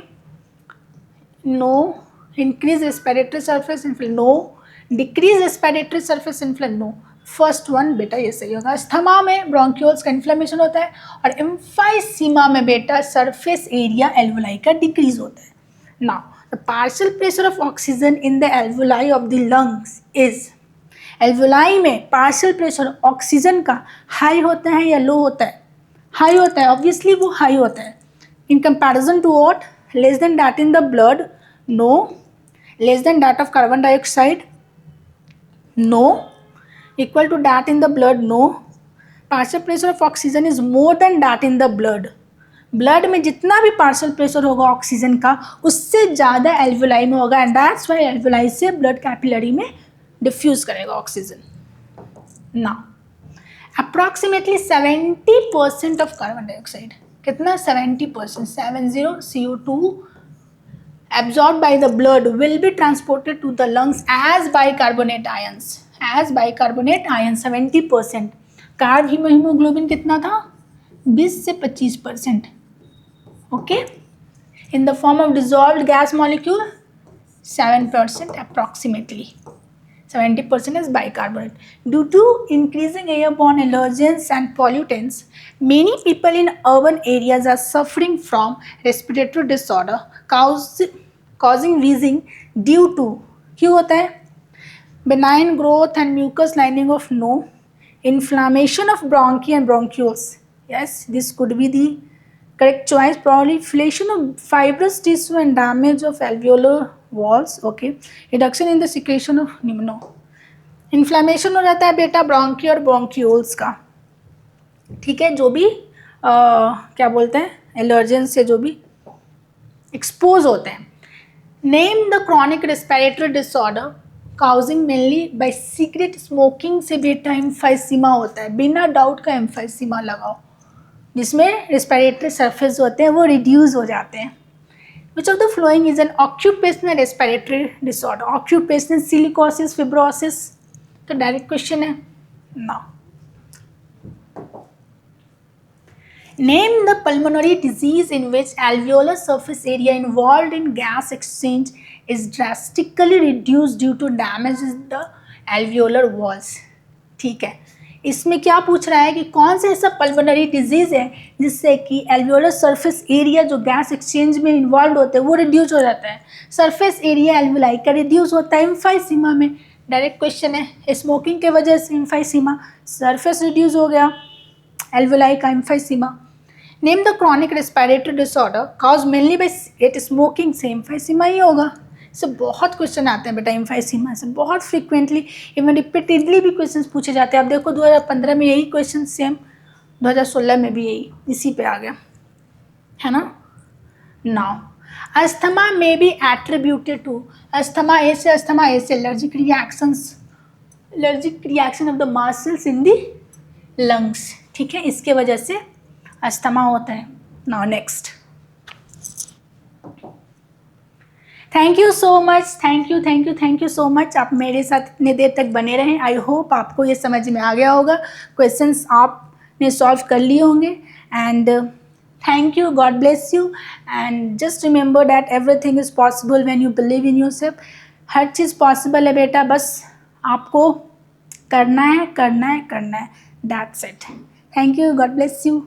no. Increase respiratory surface inflame, no. Decrease respiratory surface inflame, no. First one बेटा ये सही होगा. Asthma में ब्रोंकियल्स का इन्फ्लेमेशन होता है और एम्फाइसीमा में बेटा सरफेस एरिया एल्वोलाई का डिक्रीज होता है. Now the partial pressure of oxygen in the alveoli of the lungs is, alveoli में पार्शियल प्रेशर ऑक्सीजन का हाई होता है या लो होता है? हाई होता है, ऑब्वियसली वो हाई होता है. In comparison to what? Less than that in the blood, no. Less than that of carbon dioxide, no. Equal to that in the blood, no. Partial pressure of oxygen is more than that in the blood. Blood में जितना भी partial pressure होगा oxygen का उससे ज़्यादा alveoli में होगा, and that's why alveoli से ब्लड कैपिलरी में डिफ्यूज करेगा oxygen. Now approximately 70% of carbon dioxide, कितना 70%, 70 CO2 absorbed by the blood will be transported to the lungs as bicarbonate ions. As bicarbonate ion 70%. Carb haemoglobin कितना था 20 से 25%, okay. In the form of dissolved gas molecule 7% approximately. 70% is bicarbonate. Due to increasing airborne allergens and pollutants, many people in urban areas are suffering from respiratory disorder causing wheezing due to, क्यों होता है? Benign growth and mucus lining of no. Inflammation of bronchi and bronchioles. Yes, this could be the correct choice. Proliferation of fibrous tissue and damage of alveolar walls. Okay. Reduction in the secretion of pneumo. Inflammation हो जाता है बेटा bronchi और bronchioles का, ठीक है, जो भी क्या बोलते हैं एलर्जेंस से जो भी एक्सपोज होते हैं. Name the chronic respiratory disorder causing mainly by cigarette smoking से बेटा एम्फाइसीमा होता है, बिना डाउट का एम्फाइसीमा लगाओ, जिसमें रेस्पिरेटरी सरफेस होते हैं वो रिड्यूस हो जाते हैं. Which of the following is an occupational respiratory disorder? Occupational silicosis, fibrosis, तो डायरेक्ट क्वेश्चन है. Now name the pulmonary disease in which alveolar surface area involved in gas exchange is drastically reduced due to damage in the alveolar walls. ठीक है, इसमें क्या पूछ रहा है कि कौन सा ऐसा पल्मोनरी डिजीज है जिससे कि एल्वियोलर सरफेस एरिया जो गैस एक्सचेंज में इन्वॉल्व होते हैं वो रिड्यूस हो जाता है. सरफेस एरिया एल्वियोलाई का रिड्यूस होता है एम्फाइसीमा में. डायरेक्ट क्वेश्चन है, स्मोकिंग के वजह से एम्फाइसीमा, सरफेस रिड्यूस हो गया एल्वियोलाई का emphysema. Name the chronic respiratory disorder cause mainly by cigarette smoking से एम्फाइसीमा ही होगा. इससे बहुत क्वेश्चन आते हैं बेटा एम्फाइसीमा से, बहुत फ्रीक्वेंटली, इवन रिपीटेडली भी क्वेश्चन पूछे जाते हैं. आप देखो 2015 में यही क्वेश्चन सेम, 2016 में भी यही इसी पे आ गया है ना. नाउ अस्थमा में बी एट्रीब्यूटेड टू, अस्थमा ए से allergic reaction of the muscles in the lungs, ठीक है, इसके वजह से अस्थमा होता है. Now next, thank you so much, thank you so much. आप मेरे साथ इतने देर तक बने रहें. आई होप आपको ये समझ में आ गया होगा, क्वेश्चंस आपने सॉल्व कर लिए होंगे. And thank you, God bless you. And just remember that everything is possible when you believe in yourself. Her cheese possible है बेटा, बस आपको करना है. That's it. Thank you, God bless you.